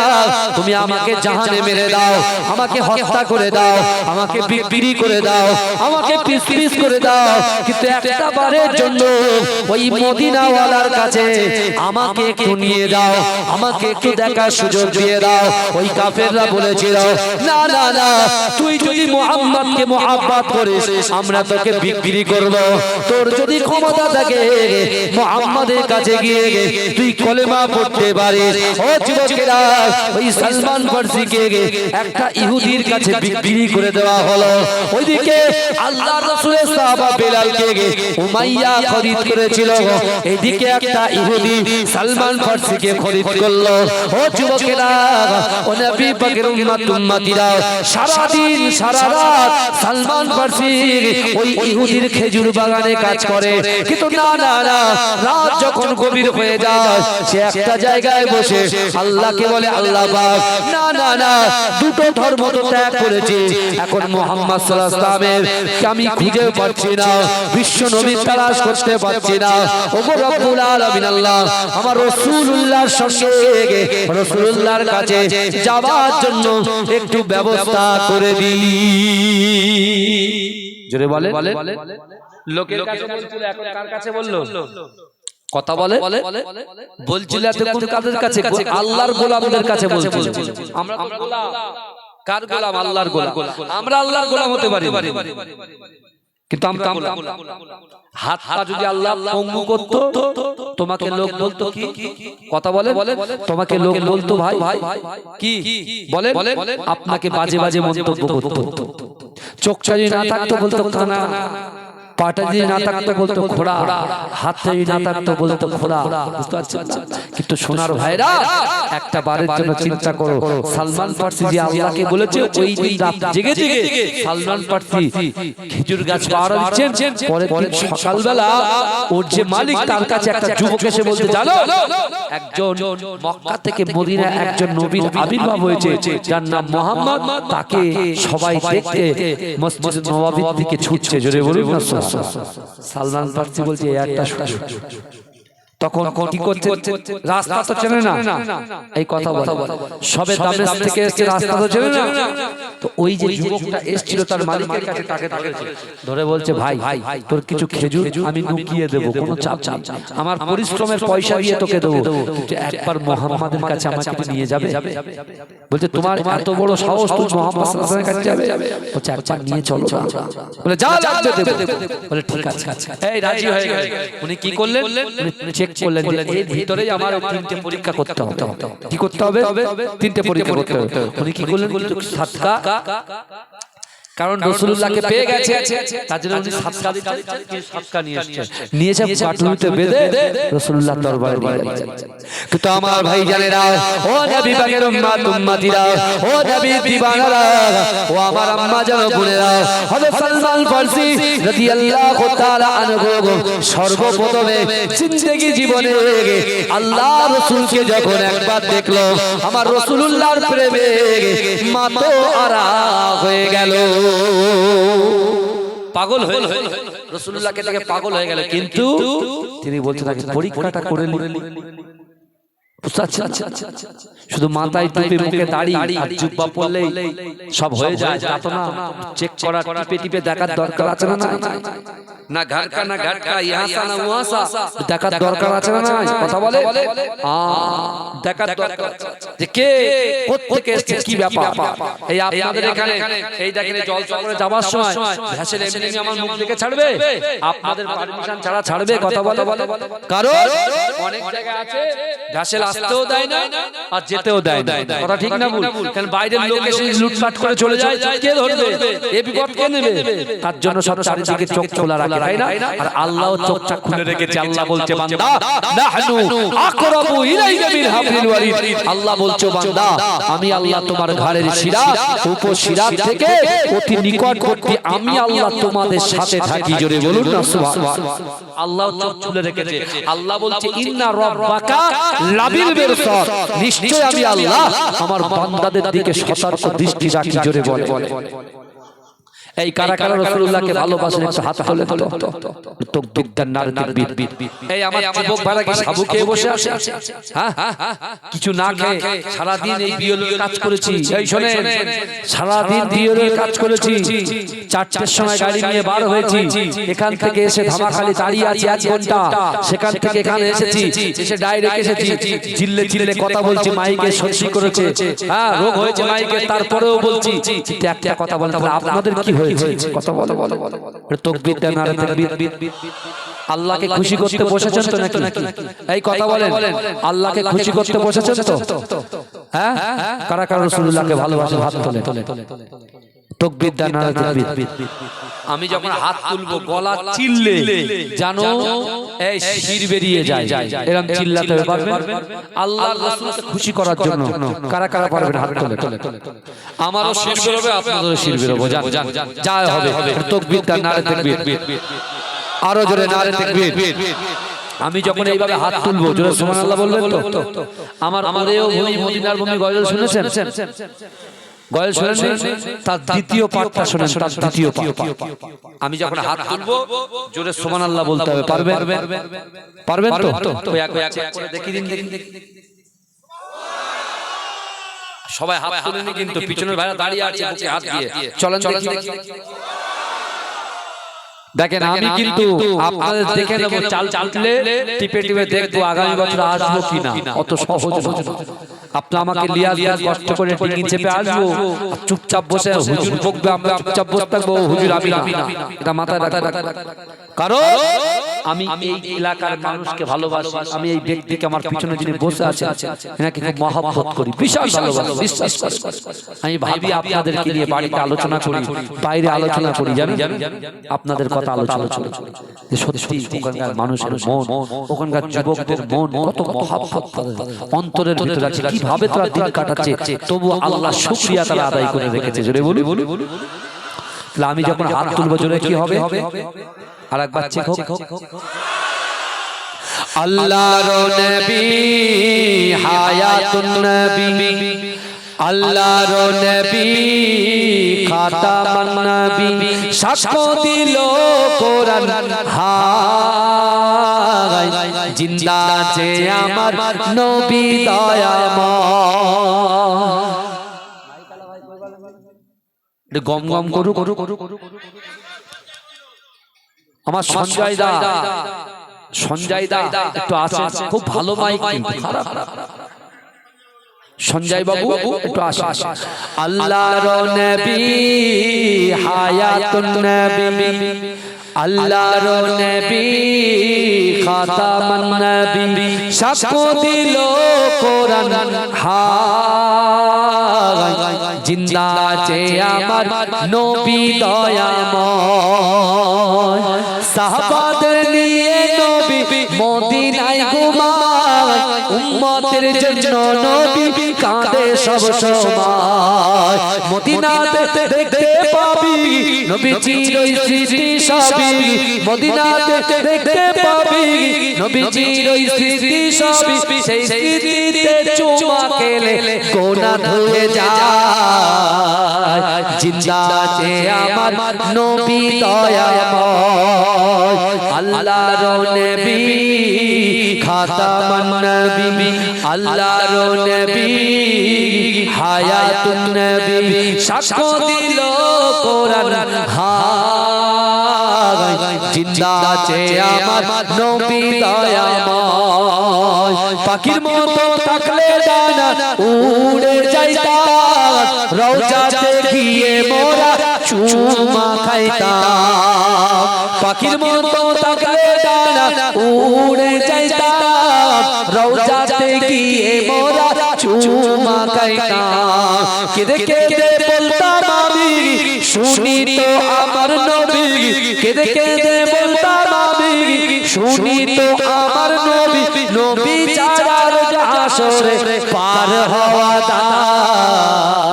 তুমি আমাকে জাহানে মেরে দাও, আমাকে হত্যা করে দাও, আমাকে বিক্রি করে দাও, আমাকে পিস পিস করে দাও, কিন্তু একটা বারের জন্য ওই মদিনাওয়ালার কাছে আমাকে একটু নিয়ে যাও, আমাকে একটু দেখার সুযোগ দিয়ে দাও। ওই কাফেররা বলেছিল, না না না, তুই যদি মুহাম্মদকে মুহাব্বত করিস, আমরা তোকে বিক্রি করব। তোর যদি ক্ষমতা থাকে মুহাম্মাদের কাছে গিয়ে তুই কলেমা পড়তে পারিস। ও যুবকেরা, ওই সালমান ফার্সিকে একটা ইহুদির কাছে বিক্রি করে দেওয়া হলো। ওইদিকে আল্লাহর রাসূলের সাহাবা বেলালকে উমাইয়া খরিদ করেছিল, এইদিকে একটা ইহুদি সালমান ফার্সিকে খরিদ করলো। ও যুবকেরা, ও নবী পাকের উম্মতিরা, সারা দিন সারা রাত সালমান ফার্সি ওই ইহুদির খেজুর বাগানে কাজ করে, কিন্তু না না না, রাত যখন গভীর হয়ে যায়, সে একটা জায়গায় বসে আল্লাহকে বলে, আল্লাহ পাক, না না না, দুটো ধর্ম তো ত্যাগ করেছি, এখন মুহাম্মদ সাল্লাল্লাহু আলাইহি ওয়াসাল্লামের আমি খুঁজে পাচ্ছি না, বিশ্ব নবীর তালাশ করতে পাচ্ছি না। ওগো রব্বুল আলামিন আল্লাহ, আমার রাসূলুল্লাহর সঙ্গে রাসূলুল্লাহর কাছে যাওয়ার জন্য একটু ব্যবস্থা করে দিই। জোরে বলে, লোকের কাছে বলছিল, এখন কার কাছে বললো? কথা বলে, বলছিল এতক্ষণ কাদের কাছে? আল্লাহর গোলামদের কাছে বলছিল। আমরা গোলাম, কার গোলাম? আল্লাহর গোলাম। আমরা আল্লাহর গোলাম হতে পারি, কিন্তু আমরা হাতটা যদি আল্লাহ পঙ্গু করতো, তোমাকে লোক বলতো কি? কথা বলে, তোমাকে লোক বলতো ভাই কি বলে, আপনাকে বাজে বাজে মন্তব্য করতো। চোখটা যদি না থাকতো বলতো কানা, পাটা যদি না থাকতো বলতো ঘোড়া, হাতটা যদি না থাকতো বলতো ঘোড়া। বুঝতে পারছেন? কিন্তু সোনার ভাইরা, একটা বারের জন্য চিন্তা করো, সালমান ফার্সি যে আল্লাহকে বলেছে, ওই দিন রাত জেগে জেগে সালমান ফার্সি খেজুর গাছ পাহারা দিচ্ছেন। পরের দিন সকালবেলা ওর যে মালিক, তার কাছে একটা যুবক এসে বলতে, জানো, একজন মক্কা থেকে মদিনা একজন নবীর আবির্ভাব হয়েছে, যার নাম মুহাম্মদ, তাকে সবাই দেখতে মসজিদ নববীর দিকে ছুটছে। জোরে বলুন না। সালমান ফার্সি বলছে, একটা তখন কি করছে? রাস্তা তো চেনে না, এই কথা বলে, সবে দামেস্ক থেকে এসেছে, রাস্তা তো চেনে না। তো ওই যে যুবকটা এসেছিল তার মালিকের কাছে, তাকে ধরে বলছে, ভাই তোর কিছু খেজুর আমি লুকিয়ে দেবো, কোনো চাপ, আমার পরিশ্রমের পয়সা দিয়ে তোকে দেবো, তুই একবার মুহাম্মাদের কাছে আমাকে নিয়ে যাবে। বলছে, তোমার এত বড় সাহস, তুই মুহাম্মদ সাল্লাল্লাহু আলাইহি ওয়াসাল্লামের কাছে যাবে? বলছে, একবার নিয়ে চলো। বলে, যা লাগবে দেব। বলে, ঠিক আছে। এই রাজি হয়ে গেল। উনি কি করলেন? চেক করলেন যে এর ভিতরেই আমার তিনটে পরীক্ষা করতে হবে। কি করতে হবে? তিনটে পরীক্ষা করতে হবে। উনি কি করলেন? সাদকা, কারণ রাসূলুল্লাহকে পেয়ে গেছে, তার জন্য উনি সাদকা দিচ্ছেন, সাদকা নিয়ে এসে পাটুলিতে বেঁধে রাসূলুল্লাহর দরবারে নিয়ে যাচ্ছেন। কিন্তু আমার ভাই জানেরা, ও নবী পাকের উম্মতিরা, ও নবীর দিওয়ানারা, ও আমার আম্মা জান বোনেরা, হযরত সালমান ফার্সি রাদিয়াল্লাহু তাআলা আনহু সর্বপ্রথমে জিন্দেগি জীবনে আল্লাহ রাসূলকে যখন একবার দেখলো, আমার রাসূলুল্লাহর প্রেমে মাতো আরা হয়ে গেল, পাগল হয়ে রাসূলুল্লাহকে দেখে পাগল হয়ে গেল। কিন্তু তিনি বলতে থাকেন, পরীক্ষাটা করে নিন। শুধু মাথায় টুপি, মুখে দাড়ি আর জুব্বা পরলেই সব হয়ে যায় তা তো না। চেক করা, টিপে টিপে দেখার দরকার আছে না? না ঘাটকা, না ঘাটকা, ইহাসা না উহাসা, দেখার দরকার আছে না? কথা বলে, দেখার দরকার যে কে কোত্থেকে এসেছে, কি ব্যাপার। এই আপনাদের এখানে এই দেখেন, জল চক্রে যাওয়ার সময় ভ্যাসেল এমনি আমার মুখ দিকে ছাড়বে? আপনাদের পারমিশন ছাড়া ছাড়বে? কথা বলে, কারণ অনেক জায়গা আছে ভ্যাসেল আসতেও দেয় না আর যেতেও দেয় না। কথা ঠিক না ভুল? কারণ বাইরের লোক এসে লুটপাট করে চলে যায়, কে ধরবে? এ বিপদ কে নেবে? তার জন্য সব চারিদিকে চোখ খোলা রাখে, তাই না? আর আল্লাহও চোখটা খুলে রেখেছে। আল্লাহ বলছে বান্দা নাহনু আকরাবু ইলাইকা মিন হাবলিল ওয়ারিদ। আল্লাহ বলছে বান্দা আমি আল্লাহ তোমার ঘাড়ের শিরা উপশিরা থেকে অতি নিকটবর্তী, আমি আল্লাহ তোমাদের সাথে থাকি। জোরে বলুন না সুবহানাল্লাহ। আল্লাহ চোখ খুলে রেখেছে। আল্লাহ বলছে ইন্না রাব্বাকা লাবিল মিরসাদ, নিশ্চয় আমি আল্লাহ আমার বান্দাদের দিকে সতর্ক দৃষ্টি রাখি। জোরে বলে এই কারা কারা রাসূলুল্লাহকে ভালোবাসেন একটু হাত তুলে তোলো। তাকবীর দেন, নারে তাকবীর। এই আমার যুবক ভাইরা কি সাবু খেয়ে বসে আছে? হ্যাঁ, কিছু না খেয়ে সারা দিন এই বিয়ের কাজ করেছি। এই শুনেন, সারা দিন বিয়ের কাজ করেছি। 4টার সময় গাড়ি নিয়ে বার হয়েছি, এখান থেকে এসে ধামাখালি দাঁড়িয়ে আছি 1 ঘন্টা। সেখান থেকে এখানে এসেছি, এসে ডাইরেক্ট এসেছি। চিল্লে চিল্লে কথা বলছি, মাইকে সত্যি করেছে, হ্যাঁ রোগ হয়েছে মাইকে, তারপরেও বলছি। একটা কথা বলেন, আপনাদের কি হয়েছে? কথা বলো বলো বলো। তাকবীর দেন, নারে তাকবীর। আল্লাহকে খুশি করতে বসেছেন তো নাকি? এই কথা বলেন, আল্লাহকে খুশি করতে বসেছেন তো? হ্যাঁ, কারা কারা রাসূলুল্লাহকে ভালোবাসেন হাত তোলে। তাকবীর দেন, নারে তাকবীর। আমি যখন হাত তুলবো গলা চিল্লে জানো এই শির বেরিয়ে যায়, এরকম চিল্লাতে পারবেন আল্লাহর রাসূলকে খুশি করার জন্য। কারা কারা পারবেন হাত তোলে। আমারও শির বেরোবে, আপনাদেরও শির বেরোবে, জান যা হবে। তাকবীর দেন, নারে তাকবীর। আরো জোরে নারে তাকবীর। আমি যখন এইভাবে হাত তুলবো, জোরে সুবহানাল্লাহ বলবেন তো? আমার আমাদেরও ভূমি মদিনার ভূমি গজল শুনেছেন? গজল শুনেছেন? তার দ্বিতীয় পাঠটা শুনেন, তার দ্বিতীয় পাঠ। আমি যখন হাত তুলবো জোরে সুবহানাল্লাহ বলতে হবে। পারবেন? পারবেন তো? এক করে দেখি দিন। সবাই হাত তুলেনি কিন্তু, পিছনের ভাইরা দাঁড়িয়ে আছে বুকে হাত দিয়ে। চলেন দেখি। দেখেন আমি কিন্তু আপনাদের দেখে নেব, চাল চাললে টিপে টিপে দেখবো আগামী বছর আসবো কিনা। অত সহজ নয়। আপনি আমাকে লিয়াজ কষ্ট করে টিঙি চেপে আসবো, চুপচাপ বসে হুজুর বকবে, আমরা চুপচাপ বসে থাকবো, হুজুর আমি না। এটা মাথায় রাখবেন। কারণ আমি এই এলাকার মানুষকে ভালোবাসি। আমি এই ব্যক্তিকে আমার পিছনে যিনি বসে আছে এনাকে খুব মহব্বত করি, বিশাল ভালোবাসি, বিশ্বাস করি। আমি ভাবি আপনাদেরকে নিয়ে বাড়িতে আলোচনা করি, বাইরে আলোচনা করি, জানেন আপনাদের কথা আলোচনা করি যে সত্যি ওখানকার মানুষের মন, ওখানকার যুবকদের মন কত মহব্বত অন্তরের ভিতরে আছে, কিভাবে তারা দিন কাটাচ্ছে, তবু আল্লাহ শুকরিয়া তারা আদায় করে রেখেছে। জোরে বলি। আমি যখন হাত তুলবো জোরে কি হবে? আর একবার চেক হোক। আল্লাহর নবী হায়াতুন নবী, আল্লাহর নবী খাতামান নবী, সাক্ষ্য দিল কোরআন হায়, জিন্দা যে আমার নবী দয়াময়। গম গম করু। আমার সঞ্জয় দা একটু আছে, খুব ভালো মাইক, খারাপ সঞ্জয় বাবু একটু আসে। আল্লাহর নবী হায়াতুন নবী, আল্লাহর নবী খাতামান নবী, সাক্ষ্য দিল কোরআন হায়, জিন্দা যে আমার নবী দয়াময়। সাহাবাদের নিয়ে নবী মদিনায় ঘুমায়, উম্মতের জন্য নবী কাঁদে সব সময়। মদিনাতে দেখতে পাবি নবীজির ওই স্মৃতি সবই, মদিনাতে দেখতে পাবি নবীজির ওই স্মৃতি সবই। সেই স্মৃতিতে চুমা খেলে গোনা ধুয়ে যায়, জিন্দা যে আমার নবী দয়াময়। আল্লাহর নবী খাতামান নবী, আল্লাহর নবী হায়াতুন নবী, সাক্ষ্য দিল কোরআন হায়, জিন্দা যে আমার নবী দয়াময়। পাখির মতো থাকলে ডানা উড়ে যাইতাম, রওজাতে গিয়ে মোরা চুমা খাইতাম। পাখির মতো থাকলে ডানা উড়ে যাইতাম রওজাতে গিয়ে মোরা চুমা খাইতাম কেঁদে কেঁদে বলতাম আমি শুনি তো আমার নবী কেঁদে কেঁদে বলতাম আমি শুনি তো আমার নবী নবী ছাড়া রোজ হাসরে পার হওয়া দায়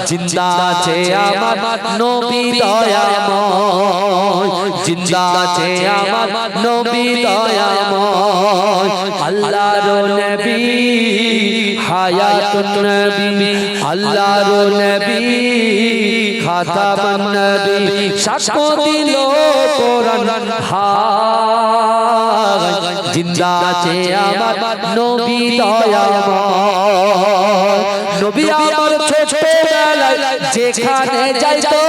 জিন্দা আছে আমার নবী দয়াময় জিন্দা আছে আমার নবী দয়াময় আল্লাহর নবী হায়াতুন নবী আল্লাহর নবী খাতামুন নবী সাক্ষ্য দিল কোরআন হায় জিন্দা আছে আমার নবী দয়াময় নবী আমার ছোটবেলায় যেখানে যাইতো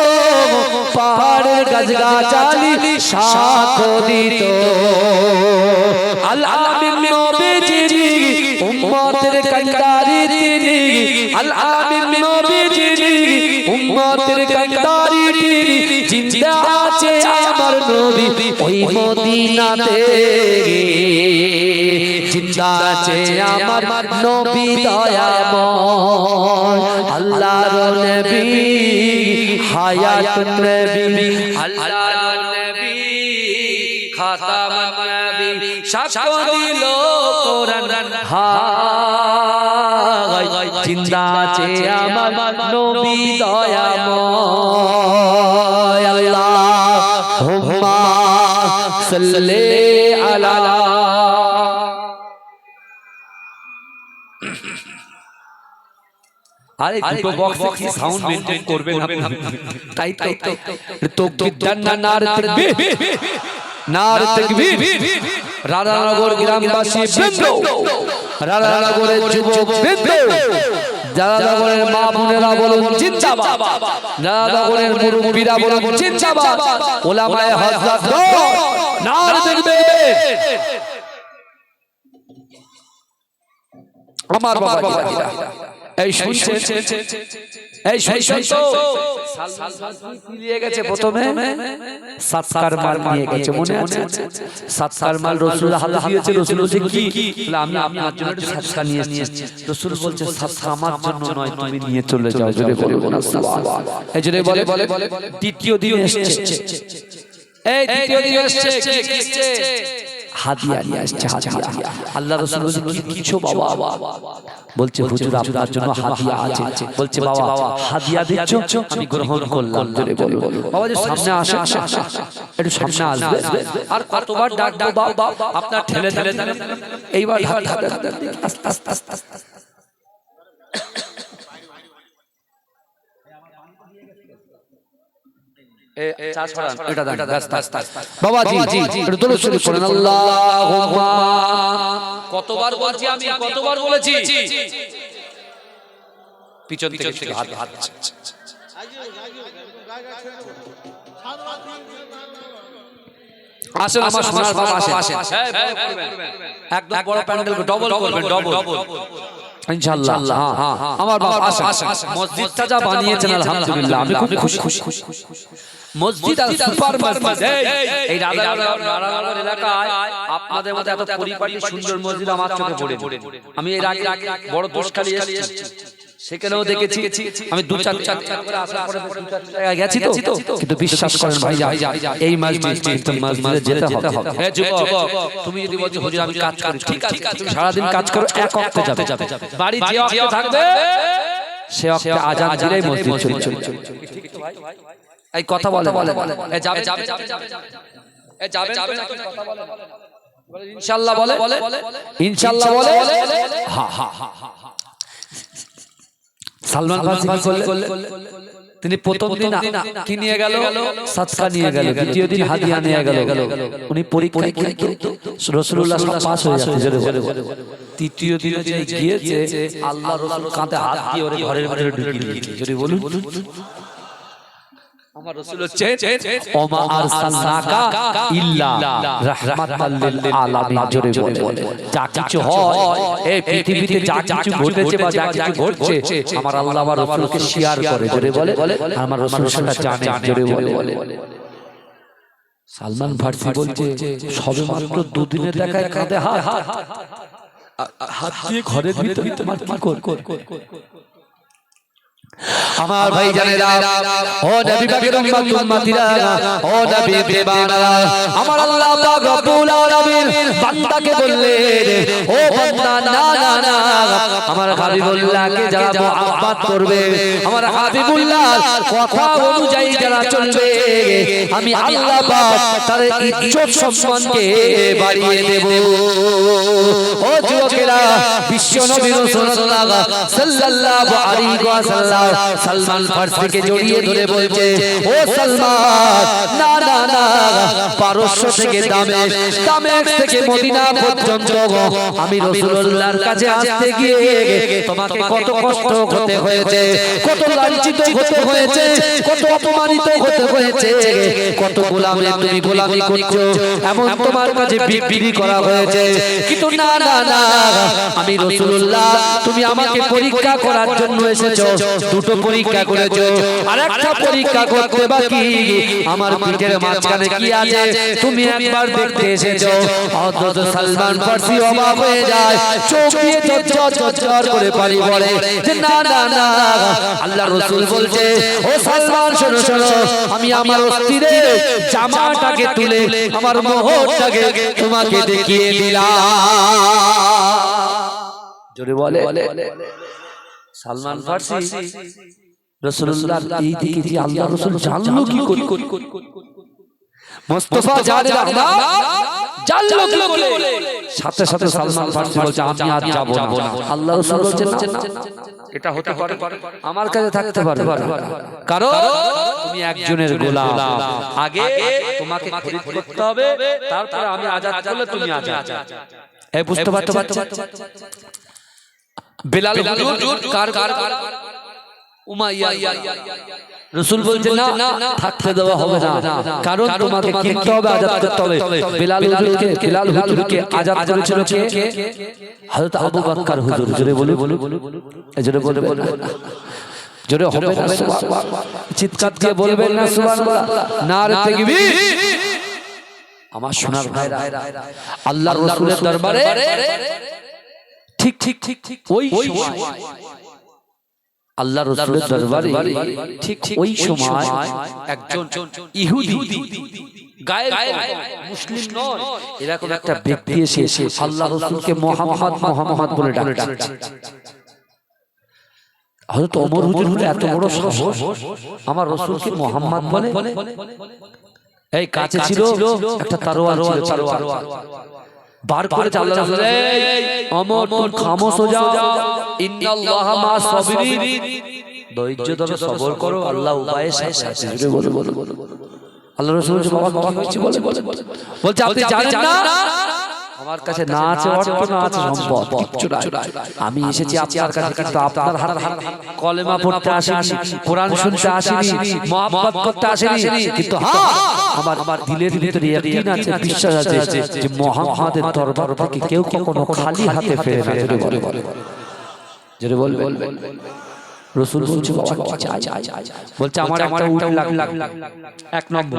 পাহাড়ের গাছগাছালি সাক্ষ্য দিত আল আমিন নবীজি উম্মতের কান্ডারি তিনি আল আমিন নবীজি উম্মতের কান্ডারি তিনি জিন্দা আছে আমার নবী ওই মদিনাতে জিন্দা আছে আমার নবী দয়াময় আল্লাহর নবী হায়াতুন নবী আল্লাহর নবী খাতামুন নবী সাক্ষ্য দিল কোরআন হায় জিন্দা আছে আমার নবী দয়াময় আল্লাহুম্মা সাল্লি আলা আরে দুটো বক্সে কি সাউন্ড মেইনটেইন করবেন আপনি তাই তো তাকবীর নার তাকবীর নার তাকবীর রাধানগর গ্রামবাসী বৃন্দ রাধানগরের যুবক বৃন্দ রাধানগরের মা বোনেরা বলুন জিন্দাবাদ রাধানগরের মুরব্বিরা বলুন জিন্দাবাদ ওলামায়ে হযরত নার তাকবীর আমার বাবা এই শুনছেন এই শুনছেন তো নিয়ে গেছে প্রথমে সাতকার মাল নিয়ে গেছে মনে আছে সাতকার মাল রাসূল হাতে দিয়েছে রাসূল বলছে কি আমি আপনার জন্য সাতকা নিয়ে এসেছি রাসূল বলছে সাতকা আমার জন্য নয় তুমি নিয়ে চলে যাও জোরে বলুন সুবহানাল্লাহ এই জোরে বলে দ্বিতীয় দিন এসেছে এই দ্বিতীয় দিন এসেছে কি এসেছে হাদিয়া নিয়ে আসছে হাদিয়া আল্লাহ রাসূল বলছে কি কিছু বাবা বলছে হুজুর আপনার জন্য হাদিয়া আছে বলছে বাবা হাদিয়া দিচ্ছ আমি গ্রহণ করলাম জোরে বলো বাবা যে সামনে আসে একটু সামনে আসবে আর কতবার ডাকবো বাবা আপনার ঠেলে ঠেলে এইবার আস্তে আস্তে কতবার বলছি আমি কতবার বলেছি পিছন থেকে হাত আসেন আমার সোনার বাবা আসেন একদম বড় প্যান্ডেল ডবল করবেন ডবল ইনশাআল্লাহ হ্যাঁ আমার বাবা আসেন মসজিদটা যা বানিয়েছেন আলহামদুলিল্লাহ আমি খুব খুশি মসজিদ আর সুপার মসজিদ এই রাধানগর এলাকায় আপনাদের মধ্যে এত পরিপাটি সুন্দর মসজিদ আমার চোখে পড়ে আমি এর আগে বড় দোষখালি এসেছি সেখানেও দেখেছি আমি দু চার করে আসার পরে গেছি তো কিন্তু বিশ্বাস করেন ভাই এই মসজিদে যেতে হবে হে যুবক তুমি যদি বলছো হুজুর আমি কাজ করি ঠিক আছে তুমি সারা দিন কাজ করো এক ওয়াক্তে যাবে বাড়ি যে ওয়াক্তে থাকবে সে ওয়াক্তে আযান দিলেই মসজিদ চলবে ঠিক তো ভাই এই কথা বলে এ যাবে এ যাবে কথা বলে ইনশাআল্লাহ বলে ইনশাআল্লাহ বলে হ্যাঁ সালমান ফারসি করলে তিনি প্রথম দিন কি নিয়ে গেল সাদকা নিয়ে গেল দ্বিতীয় দিন হাদিয়া নিয়ে গেল উনি পরীক্ষায় কিন্তু রাসূলুল্লাহ সব পাস হয়ে যাচ্ছে জোরে তৃতীয় দিনে যে গিয়েছে আল্লাহ রাসূল কাঁধে হাত দিয়ে ওরে ঘরের ভিতরে ঢুকিয়ে দিয়েছে জোরে বলুন আমার রাসূল হচ্ছে ওমা আরসালনাকা ইল্লা রাহমাতাল লিল আলামিন জোরে বলে যা কিছু হয় এই পৃথিবীতে যা কিছু ঘটেছে বা যা কিছু ঘটছে আমার আল্লাহ আমার রাসূলকে শেয়ার করে জোরে বলে আমার রাসূল সেটা জানে জোরে বলে সালমান ফার্সি বলছে সবে মাত্র দুদিনে দেখায় কাঁধে হাত হাত দিয়ে ঘরের ভিতরে তোমার কি কর আমার ভাই জানেরা ও নবী পাকের উম্মত উম্মতিরা ও নবী দেবানারা আমার আল্লাহ পাক রব্বুল আলামিন বান্দাকে বললেন ও বান্দা না না না আমার হাবিবুল্লাহকে যারা মুহাব্বত করবে আমার হাবিবুল্লাহর কথা অনুযায়ী যারা চলবে আমি আল্লাহ পাক তার ইজ্জত সম্মানকে বাড়িয়ে দেব ও যুবকেরা বিশ্ব নবী রাসূলুল্লাহ সাল্লাল্লাহু আলাইহি ওয়াসাল্লাম সালমান ফার্সিকে জড়িয়ে ধরে বলছে ও সালমান না না না পারস্য থেকে দামেস্ক থেকে মদিনা পর্যন্ত আমি রাসূলুল্লাহর কাছে আসতে গিয়ে তোমাকে কত কষ্ট হতে হয়েছে কত লাঞ্ছিত হতে হয়েছে কত অপমানিত হতে হয়েছে কত গোলামে তুমি গোলামি করছো এমন তোমার কাছে বিক্রি করা হয়েছে কিন্তু না না না আমি রাসূলুল্লাহ তুমি আমাকে পরীক্ষা করার জন্য এসেছো দুটো পরীক্ষা করেছো আরেকটা পরীক্ষা করতে বাকি আমার পিঠের মাঝখানে কি আছে তুমি একবার দেখতে এসেছো হযরত সালমান ফার্সি অবাক হয়ে যায় চোখ দিয়ে ঝরঝর করে পানি পড়ে যে না না না আল্লাহর রাসূল বলছে ও সালমান শোনো শোনো আমি আমার অস্থিরে জামাটাকে তুলে আমার মোহরটাকে তোমাকে দেখিয়ে দিলাম জোরে বলে সালমান ফার্সি রাসূলুল্লাহ এই দিকে যে আল্লাহর রাসূল জানলো কি করে মুস্তাফা জানে রাহমাত জানলো কি করে সাথে সাথে সালমান ফার্সি বলছে আমি আজ যাব না আল্লাহর রাসূল বলছেন না এটা হতে পারে আমার কাছে থাকতে পারে কারণ তুমি একজনের গোলাম আগে তোমাকে খরিদ করতে হবে তারপর আমি আজাদ করলে তুমি আজাদ এই বুঝতে পারছো বেলাল হুজুর কার উমাইয়া রাসূল বলছেন না থাকতে দেওয়া হবে না কারণ তোমাকে কিনতে হবে আজাদ করতে হবে বেলাল হুজুরকে আজাদ করেছিল কে হযরত আবু বকর হুজুর জোরে বলে জোরে বলে জোরে হবে না সুবহানাল্লাহ চিৎকার দিয়ে বলবেন না সুবহানাল্লাহ নারে তাকবীর আমার সোনার ভাইরা আল্লাহর রাসূলের দরবারে ঠিক ওই সময় আল্লাহর রাসূলের দরবারে ঠিক ওই সময় একজন ইহুদি গায়ের মুসলিম নয় এরকম একটা ব্যক্তি এসে আল্লাহর রাসূলকে মুহাম্মদ বলে ডাকছে হযরত ওমর হুজুর এত বড় সাহস আমার রাসূলকে মুহাম্মদ বলে এই কাছে ছিল একটা তরোয়ার বার করে আল্লাহর রাসূল ওমর তুম খামোশ হয়ে যাও ইন্নাল্লাহা মা সাবিরিন ধৈর্য ধরো সবর করো আল্লাহ উপায়ে সাথে আছে বলে আল্লাহর রাসূল বাবা কি হয়েছে বলছে আপনি জানেন না আমার কাছে না আছে অর্থ না আছে সম্পদ কিচ্ছু নাই আমি এসেছি আপনার কাছে কিন্তু আপনার হাত কলেমা পড়তে আসিনি কোরআন শুনতে আসিনি মুহাব্বত করতে আসিনি কিন্তু হ্যাঁ আমার দিলের ভিতরে ইয়াকিন আছে বিশ্বাস আছে যে মুহাম্মাদের দরবার থেকে কেউ কখনো খালি হাতে ফেরে না জোরে বলে রাসূল বলছে বাবা বলছে আমার একটা উট লাগবে এক নম্বর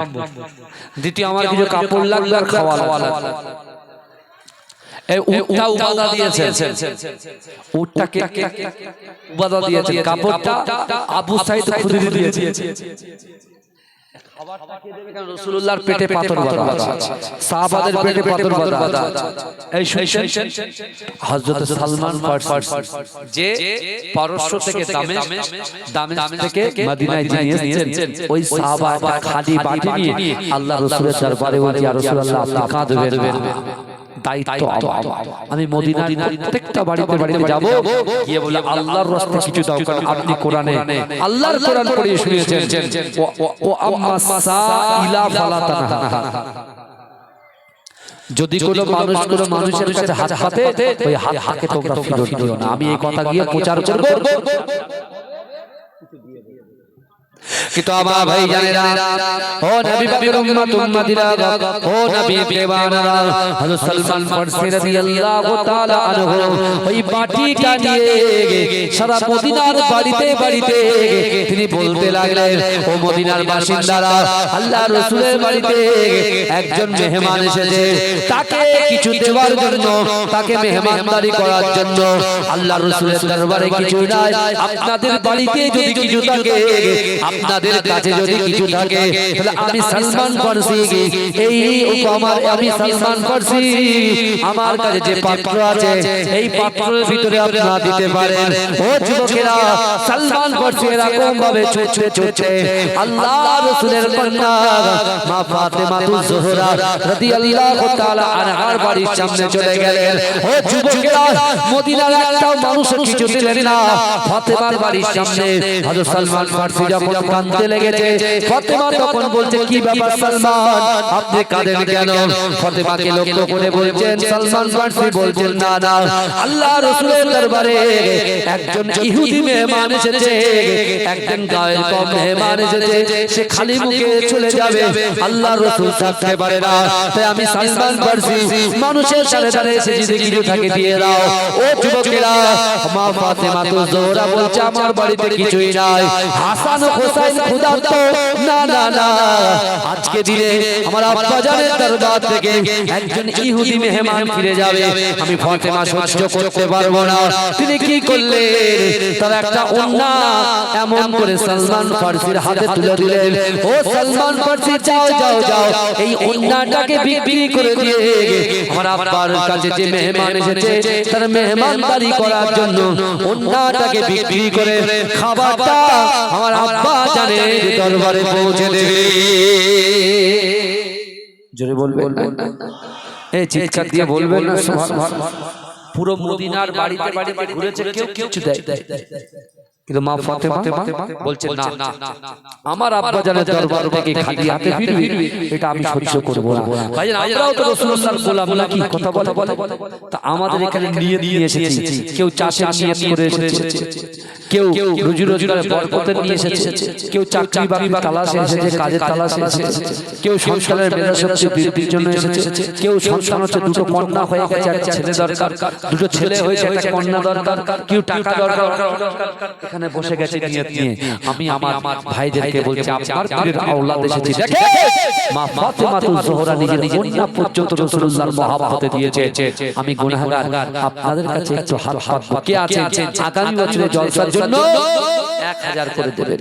দ্বিতীয় আমার কিছু কাপড় লাগবে আর খাওয়া লাগবে এই উটটা উবাদা দিয়েছেন উটটাকে উবাদা দিয়েছেন কাপড়টা আবু সাঈদ খুদরি দিয়েছে খাবারটাকে দেবে কারণ রাসূলুল্লাহর পেটে পাথর বাঁধা আছে সাহাবাদের পেটে পাথর বাঁধা আছে এই শুনছেন হযরত সালমান ফার্সি যে পারস্য থেকে দামেস্ক থেকে মদিনায় নিয়েছেন ওই সাহাবাটা খালি বাটি নিয়ে আল্লাহর রাসূলের দরবারে বলে ইয়া রাসূলুল্লাহ আপনি কাঁদবেন দায়িত্ব আমি মদিনার প্রত্যেকটা বাড়িতে যাব গিয়ে বলে আল্লাহর রাস্তায় কিছু দাও কারণ আপনি কোরআনে আল্লাহর কোরআন পড়ে শুনিয়েছেন ও আম্মা সাইলা ফালা তানহা যদি কোনো মানুষের কাছে হাত পাতে ওই হাতকে তোমরা ফেরত দিও না আমি এই কথা গিয়ে প্রচার করব কিন্তু আমার ভাই জানেরা, ও নবী পাকের উম্মত উম্মতিরা, ও নবী দেওয়ানারা, হযরত সালমান ফারসি রাদিয়াল্লাহু তাআলা আনহু ওই বাটিটা নিয়ে সারা মদিনার বাড়িতে বাড়িতে তিনি বলতে লাগলেন, ও মদিনার বাসিন্দারা, আল্লাহর রাসূলের বাড়িতে একজন মেহমান এসেছে, তাকে কিছু দেওয়ার জন্য, তাকে মেহমানদারি করার জন্য আল্লাহর রাসূলের দরবারে কিছু নাই, আপনাদের বাড়িতে যদি কিছু থাকে, আপনাদের কাছে যদি কিছু থাকে, তাহলে আমি সালমান ফারসি আমি সালমান ফারসি আমার কাছে যে পাত্র আছে এই পাত্রের ভিতরে আপনারা দিতে পারেন। ও যুবকেরা, সালমান ফারসি এরকম ভাবে ছুটে ছুটে আল্লাহর রাসূলের কন্যা মা ফাতেমাতুজ জোহরা রাদিয়াল্লাহু তাআলা আনহার বাড়ির সামনে চলে গেলেন। ও যুবকেরা, মদিনার একটা মানুষ কিছু দিলেন না, ফাতেমার বাড়ির সামনে হযরত সালমান ফারসি যখন কাঁদতে লেগেছে, ফাতেমা তখন বলছে, কি ব্যাপার সালমান, আপনি কাঁদেন কেন? ফাতেমাকে লক্ষ্য করে বলছেন, সালমান ফারসি বলছেন, না না, আল্লাহর রাসূলের দরবারে একজন ইহুদি মেহমান এসেছে, একজন গায়ের কম মেহমান এসেছে, সে খালি মুখে চলে যাবে, আল্লাহর রাসূল থাকতে পারে না, তাই আমি সালমান ফারসি মানুষের সাথে সাথে এসে যদি কিছু থাকে দিয়ে দাও। ও যুবকেরা, মা ফাতেমা তো জোহরা বলছে, আমার বাড়িতে কিছুই নাই, হাসান হোসেন ক্ষুধার্ত, না না না, আজকে দিনে আমার আব্বা জানের দরবার থেকে একজন ইহুদি মেহমান ফিরে যাবে, আমি ফাতেমা সহ্য করতে পারবো না। তিনি কি করলেন, তার একটা ওড়না এমন করে সালমান ফারসির হাতে তুলে দিলেন, ও সালমান ফারসি, যাও যাও যাও, এই ওড়নাটাকে বিক্রি করে দিয়ে আমার আব্বার কাছে যে মেহমান এসেছে তার মেহমানদারি করার জন্য ওড়নাটাকে বিক্রি করে খাবারটা আমার আব্বা জানের দরবারে পৌঁছে দেবে। জোরে বলবেন, এই চিৎকার দিয়ে বলবেন না সুবহানাল্লাহ। পুরো মদিনার বাড়িতে বাড়িতে ঘুরেছে, কেউ কিছু দেয়, কিন্তু মা ফাতেমা বলছেন, না না, আমার আব্বা জানের দরবার থেকে খালি হাতে ফিরবি, এটা আমি সহ্য করব না। ভাইজান, আমরাও তো রাসূলুল্লাহর গোলাম নাকি, কথা বলে তা আমাদের এখানে নিয়ত নিয়ে এসেছি, কেউ চাষের নিয়ত করে এসেছে, কেউ রুজি রোজগারের বরকতের নিয়ে এসেছে, কেউ চাকরি বাকরি তালাশে এসেছে, কাজের তালাশে এসেছে, কেউ সংসারের মেধাশক্তি বৃদ্ধির জন্য এসেছে, কেউ সন্তান হচ্ছে, দুটো কন্যা হয়ে গেছে, একটা ছেলে দরকার, দুটো ছেলে হয়েছে, একটা কন্যা দরকার, কেউ টাকা দরকার, এখানে বসে গেছে নিয়ত নিয়ে। আমি আমার ভাইদেরকে বলছি, আপনার পীরের আওলাদ এসেছে, দেখে মা ফাতেমাতুজ জোহরা নিজের কন্যা পর্যন্ত রাসূলুল্লাহর মহব্বতে দিয়েছে। আমি গুনাহগার, আপনাদের কাছে একটু হাত পাতবো, কে আছে আগামী বছরে জলসার জন্য 1000 করে দেবে।